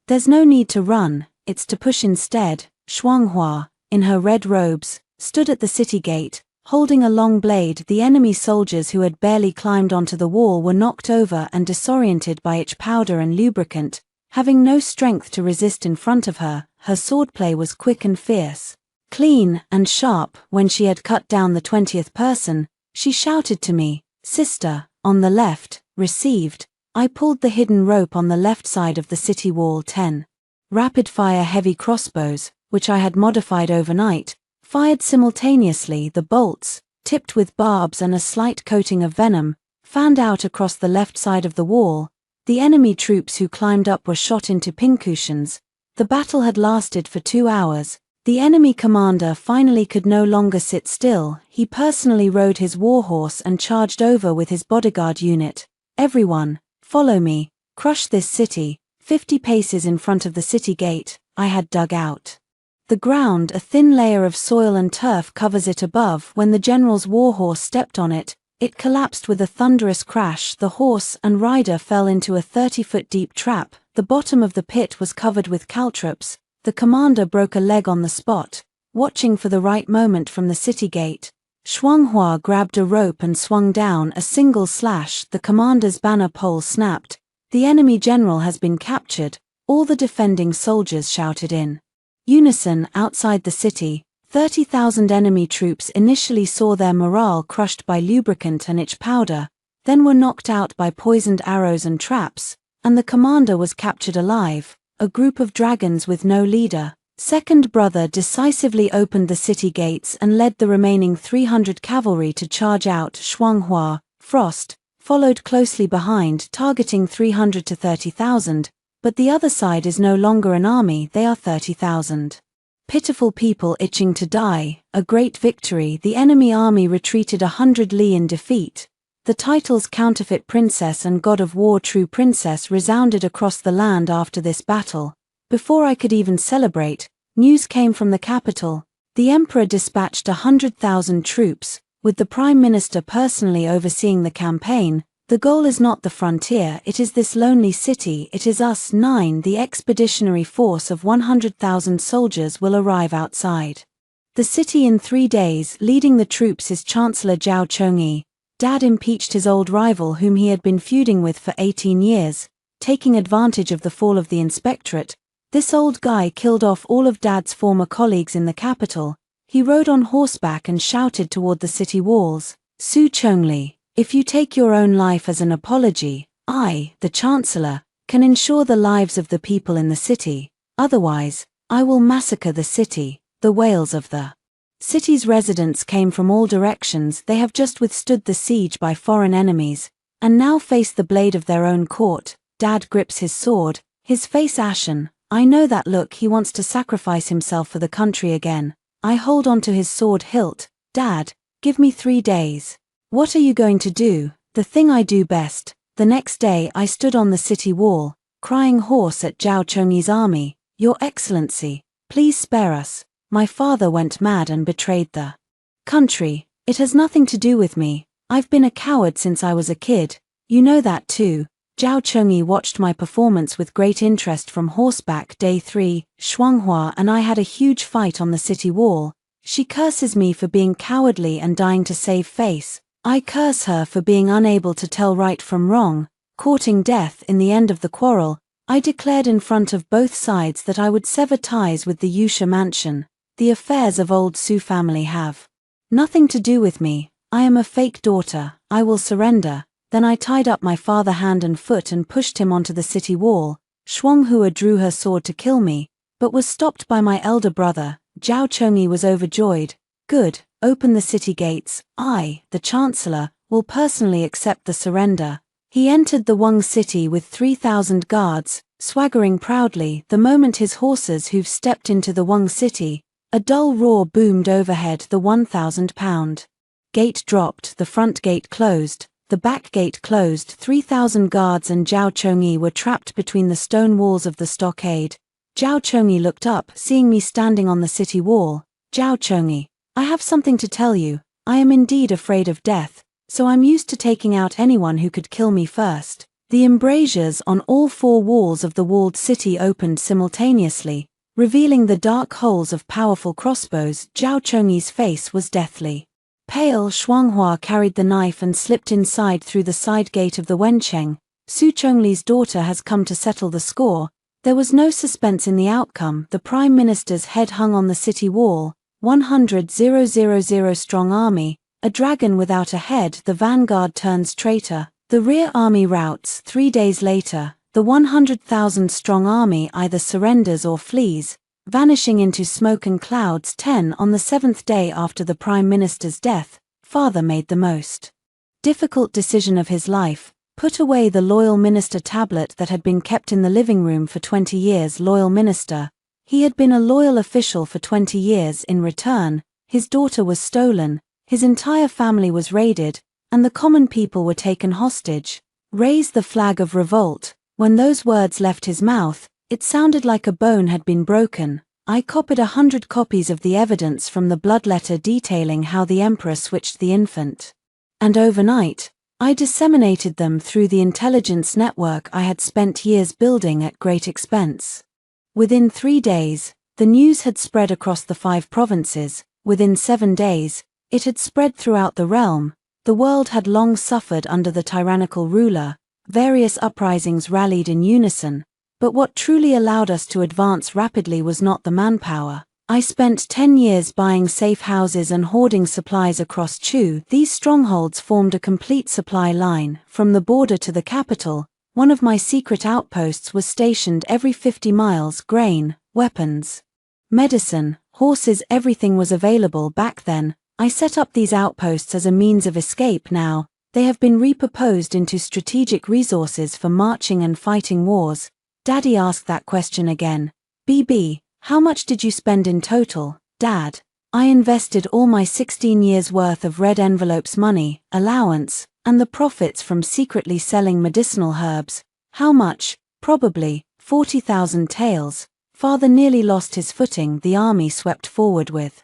There's no need to run, it's to push instead. Shuanghua, in her red robes, stood at the city gate, holding a long blade. The enemy soldiers who had barely climbed onto the wall were knocked over and disoriented by itch powder and lubricant, having no strength to resist in front of her. Her swordplay was quick and fierce, clean and sharp. When she had cut down the 20th person, she shouted to me, Sister, on the left, received. I pulled the hidden rope on the left side of the city wall. 10 rapid-fire heavy crossbows, which I had modified overnight, fired simultaneously. The bolts, tipped with barbs and a slight coating of venom, fanned out across the left side of the wall. The enemy troops who climbed up were shot into pincushions. The battle had lasted for 2 hours. The enemy commander finally could no longer sit still. He personally rode his warhorse and charged over with his bodyguard unit. Everyone, follow me, crush this city. 50 paces in front of the city gate, I had dug out the ground. A thin layer of soil and turf covers it above. When the general's warhorse stepped on it, it collapsed with a thunderous crash. The horse and rider fell into a 30-foot deep trap. The bottom of the pit was covered with caltrops. The commander broke a leg on the spot, watching for the right moment from the city gate. Shuanghua grabbed a rope and swung down. A single slash. The commander's banner pole snapped. The enemy general has been captured. All the defending soldiers shouted in unison. Outside the city, 30,000 enemy troops initially saw their morale crushed by lubricant and itch powder, then were knocked out by poisoned arrows and traps, and the commander was captured alive, a group of dragons with no leader. Second brother decisively opened the city gates and led the remaining 300 cavalry to charge out. Shuanghua, Frost, followed closely behind, targeting 300 to 30,000, but the other side is no longer an army, they are 30,000. Pitiful people itching to die, a great victory. The enemy army retreated 100 li in defeat. The titles counterfeit princess and god of war true princess resounded across the land after this battle. Before I could even celebrate, news came from the capital. The emperor dispatched 100,000 troops, with the prime minister personally overseeing the campaign. The goal is not the frontier, it is this lonely city, it is us. 9. The expeditionary force of 100,000 soldiers will arrive outside the city in 3 days. Leading the troops is Chancellor Zhao Chongyi. Dad impeached his old rival whom he had been feuding with for 18 years, taking advantage of the fall of the inspectorate. This old guy killed off all of Dad's former colleagues in the capital. He rode on horseback and shouted toward the city walls, "Su Chongli, if you take your own life as an apology, I, the Chancellor, can ensure the lives of the people in the city. Otherwise, I will massacre the city." The wails of the city's residents came from all directions. They have just withstood the siege by foreign enemies, and now face the blade of their own court. Dad grips his sword, his face ashen. I know that look. He wants to sacrifice himself for the country again. I hold on to his sword hilt. Dad, give me 3 days. What are you going to do? The thing I do best. The next day I stood on the city wall, crying hoarse at Zhao Chongyi's army. Your Excellency, please spare us. My father went mad and betrayed the country. It has nothing to do with me. I've been a coward since I was a kid. You know that too. Zhao Chongyi watched my performance with great interest from horseback. Day 3, Shuanghua and I had a huge fight on the city wall. She curses me for being cowardly and dying to save face. I curse her for being unable to tell right from wrong, courting death. In the end of the quarrel, I declared in front of both sides that I would sever ties with the Yusha mansion. The affairs of old Su family have nothing to do with me. I am a fake daughter. I will surrender. Then I tied up my father hand and foot and pushed him onto the city wall. Shuanghua drew her sword to kill me, but was stopped by my elder brother. Zhao Chongyi was overjoyed. Good, open the city gates. I, the Chancellor, will personally accept the surrender. He entered the Wang city with 3,000 guards, swaggering proudly. The moment his horses' hooves stepped into the Wang city, a dull roar boomed overhead. The 1,000-pound gate dropped, the front gate closed, the back gate closed. 3,000 guards and Zhao Chongyi were trapped between the stone walls of the stockade. Zhao Chongyi looked up, seeing me standing on the city wall. Zhao Chongyi, I have something to tell you. I am indeed afraid of death, so I'm used to taking out anyone who could kill me first. The embrasures on all 4 walls of the walled city opened simultaneously, revealing the dark holes of powerful crossbows. Zhao Chongyi's face was deathly pale. Shuanghua carried the knife and slipped inside through the side gate of the Wencheng. Su Chongli's daughter has come to settle the score. There was no suspense in the outcome. The prime minister's head hung on the city wall. 100,000 strong army, a dragon without a head. The vanguard turns traitor. The rear army routs. 3 days later, the 100,000 strong army either surrenders or flees, vanishing into smoke and clouds. 10 On the 7th day after the prime minister's death, father made the most difficult decision of his life. Put away the loyal minister tablet that had been kept in the living room for 20 years. Loyal minister. He had been a loyal official for 20 years. In return, his daughter was stolen, his entire family was raided, and the common people were taken hostage. Raise the flag of revolt. When those words left his mouth, it sounded like a bone had been broken. I copied 100 copies of the evidence from the bloodletter detailing how the emperor switched the infant. And overnight, I disseminated them through the intelligence network I had spent years building at great expense. Within 3 days, the news had spread across the 5 provinces. Within 7 days, it had spread throughout the realm. The world had long suffered under the tyrannical ruler. Various uprisings rallied in unison, but what truly allowed us to advance rapidly was not the manpower. I spent 10 years buying safe houses and hoarding supplies across Chu. These strongholds formed a complete supply line. From the border to the capital, one of my secret outposts was stationed every 50 miles. Grain, weapons, medicine, horses, everything was available back then. I set up these outposts as a means of escape. Now, they have been repurposed into strategic resources for marching and fighting wars. Daddy asked that question again. BB, How much did you spend in total, Dad? I invested all my 16 years' worth of red envelopes money, allowance, and the profits from secretly selling medicinal herbs. How much? Probably 40,000 taels. Father nearly lost his footing. The army swept forward with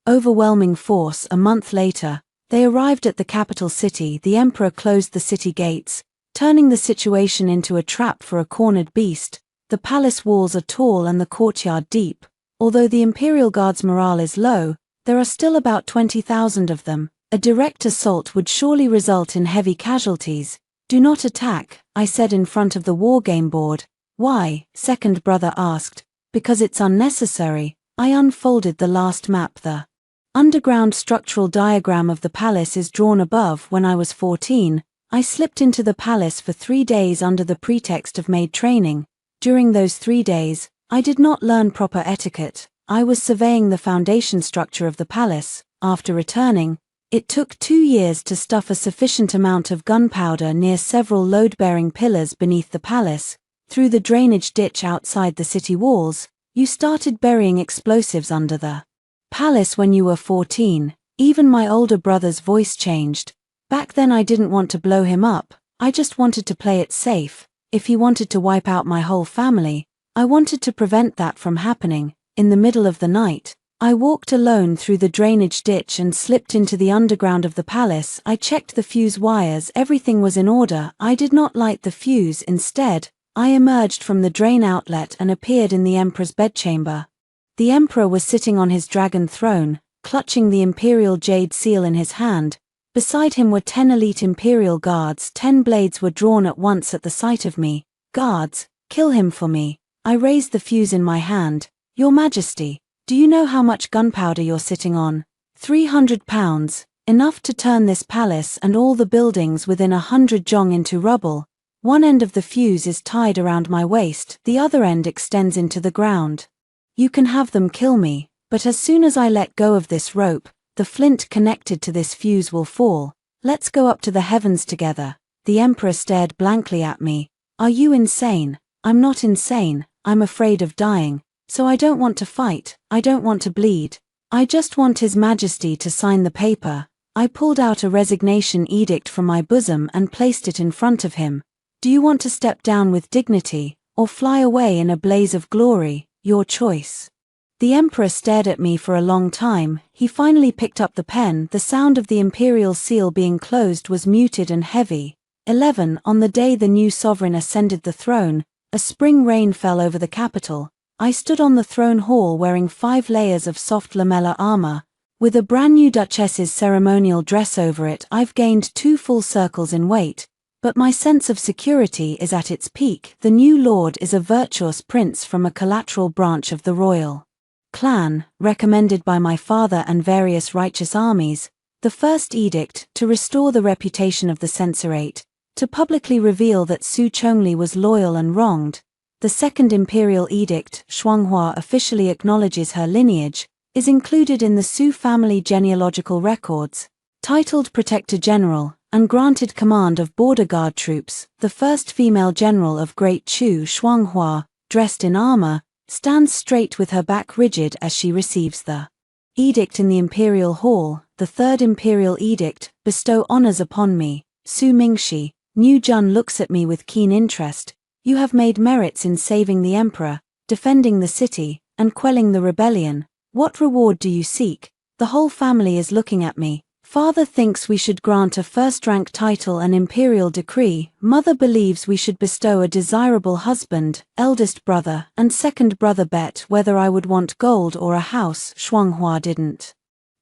overwhelming force. A month later, they arrived at the capital city. The emperor closed the city gates, turning the situation into a trap for a cornered beast. The palace walls are tall and the courtyard deep. Although the imperial guard's morale is low, there are still about 20,000 of them. A direct assault would surely result in heavy casualties. Do not attack, I said in front of the wargame board. Why? Second brother asked. Because it's unnecessary. I unfolded the last map. The underground structural diagram of the palace is drawn above. When I was 14, I slipped into the palace for 3 days under the pretext of maid training. During those 3 days, I did not learn proper etiquette. I was surveying the foundation structure of the palace. After returning, it took 2 years to stuff a sufficient amount of gunpowder near several load-bearing pillars beneath the palace. Through the drainage ditch outside the city walls, you started burying explosives under the palace when you were 14. Even my older brother's voice changed. Back then I didn't want to blow him up, I just wanted to play it safe. If he wanted to wipe out my whole family, I wanted to prevent that from happening. In the middle of the night, I walked alone through the drainage ditch and slipped into the underground of the palace. I checked the fuse wires. Everything was in order. I did not light the fuse. Instead, I emerged from the drain outlet and appeared in the emperor's bedchamber. The emperor was sitting on his dragon throne, clutching the imperial jade seal in his hand. Beside him were 10 elite imperial guards. 10 blades were drawn at once at the sight of me. Guards, kill him for me. I raised the fuse in my hand. Your Majesty, do you know how much gunpowder you're sitting on? 300 pounds, enough to turn this palace and all the buildings within 100 jong into rubble. One end of the fuse is tied around my waist, the other end extends into the ground. You can have them kill me, but as soon as I let go of this rope, the flint connected to this fuse will fall. Let's go up to the heavens together. The emperor stared blankly at me. Are you insane? I'm not insane. I'm afraid of dying, so I don't want to fight, I don't want to bleed. I just want His Majesty to sign the paper. I pulled out a resignation edict from my bosom and placed it in front of him. Do you want to step down with dignity, or fly away in a blaze of glory? Your choice. The emperor stared at me for a long time. He finally picked up the pen. The sound of the imperial seal being closed was muted and heavy. 11. On the day the new sovereign ascended the throne, a spring rain fell over the capital. I stood on the throne hall wearing 5 layers of soft lamella armor, with a brand new duchess's ceremonial dress over it. I've gained 2 full circles in weight, but my sense of security is at its peak. The new lord is a virtuous prince from a collateral branch of the royal clan, recommended by my father and various righteous armies. The first edict, to restore the reputation of the censorate, to publicly reveal that Su Chongli was loyal and wronged. The second imperial edict, Shuanghua officially acknowledges her lineage, is included in the Su family genealogical records. Titled Protector General, and granted command of border guard troops, the first female general of Great Chu, Shuanghua, dressed in armor, stands straight with her back rigid as she receives the edict in the imperial hall. The third imperial edict, bestow honors upon me, Su Mingshi. New Jun looks at me with keen interest. You have made merits in saving the emperor, defending the city, and quelling the rebellion. What reward do you seek? The whole family is looking at me. Father thinks we should grant a first-rank title and imperial decree. Mother believes we should bestow a desirable husband. Eldest brother and second brother bet whether I would want gold or a house. Shuanghua didn't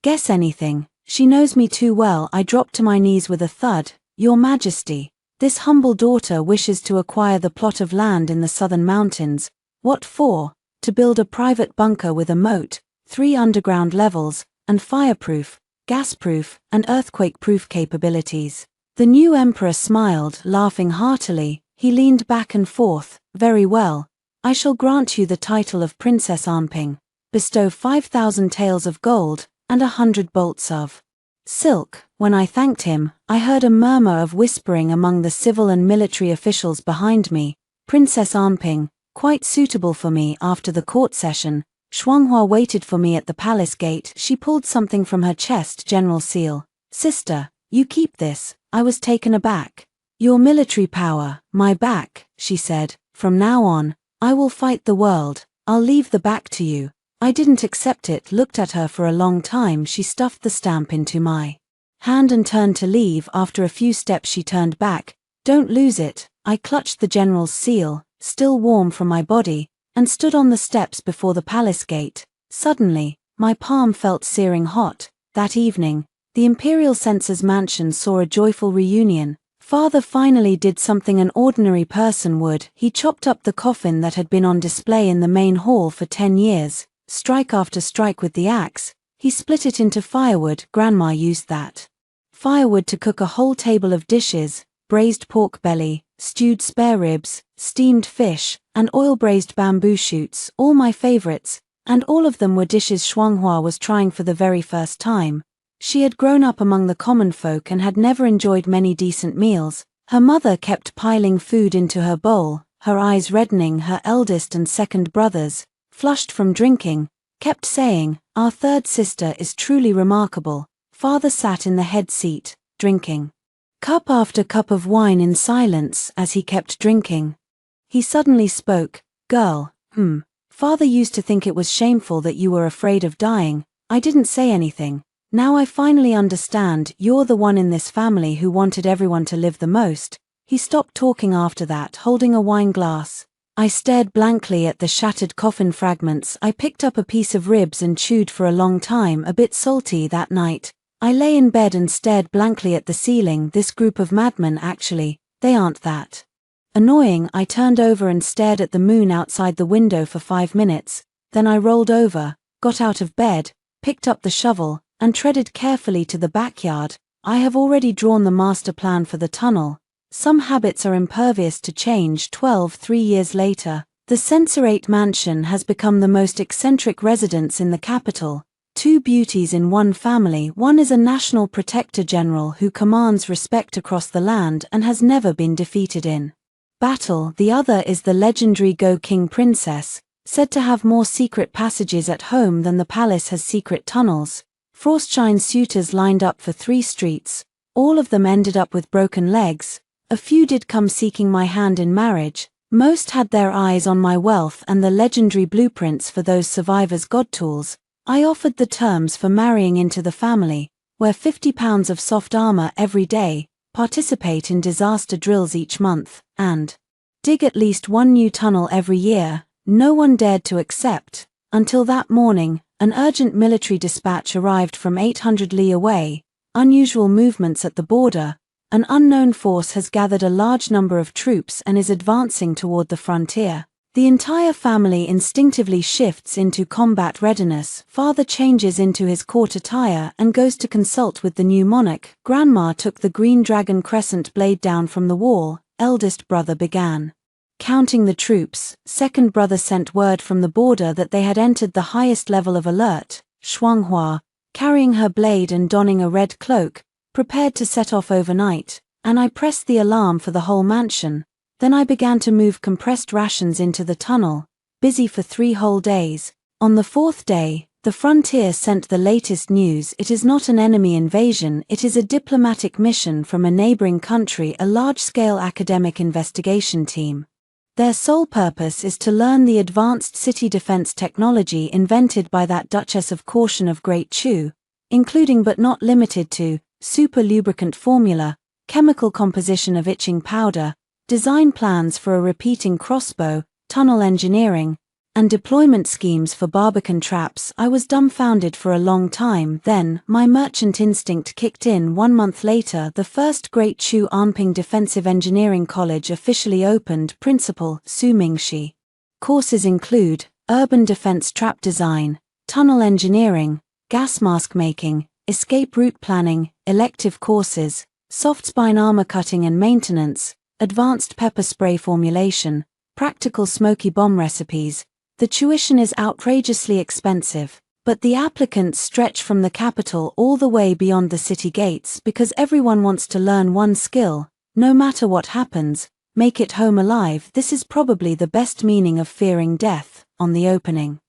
guess anything. She knows me too well. I dropped to my knees with a thud. Your Majesty, this humble daughter wishes to acquire the plot of land in the southern mountains. What for? To build a private bunker with a moat, 3 underground levels, and fireproof, gasproof, and earthquake-proof capabilities. The new emperor smiled, laughing heartily. He leaned back and forth. Very well. I shall grant you the title of Princess Anping. Bestow 5,000 taels of gold, and 100 bolts of silk. When I thanked him, I heard a murmur of whispering among the civil and military officials behind me. Princess Anping, quite suitable for me after the court session. Shuanghua waited for me at the palace gate. She pulled something from her chest. General seal. Sister, you keep this. I was taken aback. Your military power, my back, she said. From now on, I will fight the world. I'll leave the back to you. I didn't accept it. Looked at her for a long time. She stuffed the stamp into my hand and turned to leave. After a few steps she turned back. Don't lose it. I clutched the general's seal, still warm from my body, and stood on the steps before the palace gate. Suddenly, my palm felt searing hot. That evening, the imperial censor's mansion saw a joyful reunion. Father finally did something an ordinary person would. He chopped up the coffin that had been on display in the main hall for 10 years. Strike after strike with the axe, he split it into firewood. Grandma used that firewood to cook a whole table of dishes: braised pork belly, stewed spare ribs, steamed fish, and oil-braised bamboo shoots, all my favorites, and all of them were dishes Shuanghua was trying for the very first time. She had grown up among the common folk and had never enjoyed many decent meals. Her mother kept piling food into her bowl, her eyes reddening. Her eldest and second brothers, flushed from drinking, kept saying, "Our third sister is truly remarkable." Father sat in the head seat, drinking cup after cup of wine in silence. As he kept drinking, he suddenly spoke. "Girl, Father used to think it was shameful that you were afraid of dying. I didn't say anything. Now I finally understand. You're the one in this family who wanted everyone to live the most." He stopped talking after that, holding a wine glass. I stared blankly at the shattered coffin fragments. I picked up a piece of ribs and chewed for a long time. A bit salty that night. I lay in bed and stared blankly at the ceiling. This group of madmen, actually, they aren't that annoying. I turned over and stared at the moon outside the window for 5 minutes. Then I rolled over, got out of bed, picked up the shovel, and treaded carefully to the backyard. I have already drawn the master plan for the tunnel. Some habits are impervious to change. 3 years later, the censorate mansion has become the most eccentric residence in the capital. 2 beauties in one family. One is a national protector general who commands respect across the land and has never been defeated in battle. The other is the legendary Go King princess, said to have more secret passages at home than the palace has secret tunnels. Frostshine suitors lined up for 3 streets. All of them ended up with broken legs. A few did come seeking my hand in marriage. Most had their eyes on my wealth and the legendary blueprints for those survivors' god tools. I offered the terms for marrying into the family: wear 50 pounds of soft armor every day, participate in disaster drills each month, and dig at least 1 new tunnel every year. No one dared to accept, until that morning. An urgent military dispatch arrived from 800 li away. Unusual movements at the border. An unknown force has gathered a large number of troops and is advancing toward the frontier. The entire family instinctively shifts into combat readiness. Father changes into his court attire and goes to consult with the new monarch. Grandma took the green dragon crescent blade down from the wall. Eldest brother began counting the troops. Second brother sent word from the border that they had entered the highest level of alert. Shuanghua, carrying her blade and donning a red cloak, prepared to set off overnight, and I pressed the alarm for the whole mansion. Then I began to move compressed rations into the tunnel, busy for 3 whole days. On the 4th day, the frontier sent the latest news. It is not an enemy invasion, it is a diplomatic mission from a neighboring country, a large-scale academic investigation team. Their sole purpose is to learn the advanced city defense technology invented by that Duchess of Caution of Great Chu, including but not limited to super lubricant formula, chemical composition of itching powder, design plans for a repeating crossbow, tunnel engineering, and deployment schemes for barbican traps. I was dumbfounded for a long time. Then, my merchant instinct kicked in. 1 month later, the first Great Chu Anping Defensive Engineering College officially opened. Principal Su Mingshi. Courses include urban defense trap design, tunnel engineering, gas mask making, escape route planning, elective courses, soft spine armor cutting and maintenance, advanced pepper spray formulation, practical smoky bomb recipes. The tuition is outrageously expensive, but the applicants stretch from the capital all the way beyond the city gates because everyone wants to learn one skill, no matter what happens, make it home alive. This is probably the best meaning of fearing death. On the opening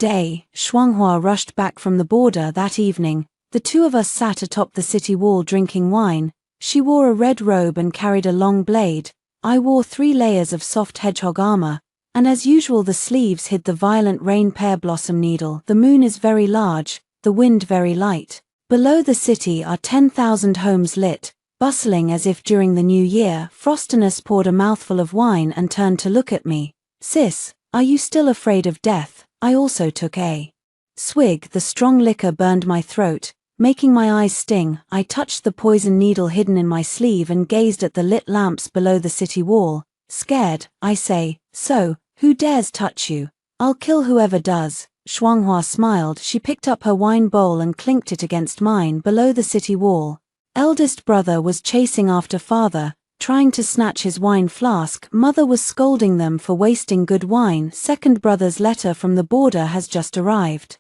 day, Shuanghua rushed back from the border that evening. The two of us sat atop the city wall drinking wine. She wore a red robe and carried a long blade. I wore 3 layers of soft hedgehog armor, and as usual the sleeves hid the violent rain pear blossom needle. The moon is very large, the wind very light. Below the city are 10,000 homes lit, bustling as if during the new year. Frostinus poured a mouthful of wine and turned to look at me. Sis, are you still afraid of death? I also took a swig. The strong liquor burned my throat, making my eyes sting. I touched the poison needle hidden in my sleeve and gazed at the lit lamps below the city wall. Scared, I say, so, who dares touch you? I'll kill whoever does. Shuanghua smiled. She picked up her wine bowl and clinked it against mine. Below the city wall, eldest brother was chasing after father, trying to snatch his wine flask. Mother was scolding them for wasting good wine. Second brother's letter from the border has just arrived,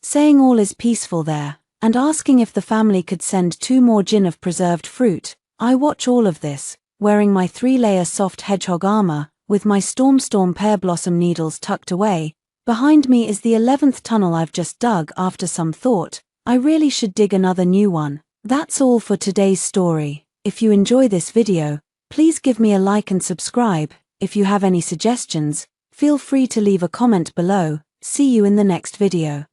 saying all is peaceful there, and asking if the family could send 2 more gin of preserved fruit. I watch all of this, wearing my 3-layer soft hedgehog armor, with my storm pear blossom needles tucked away. Behind me is the 11th tunnel I've just dug. After some thought, I really should dig another new one. That's all for today's story. If you enjoy this video, please give me a like and subscribe. If you have any suggestions, feel free to leave a comment below. See you in the next video.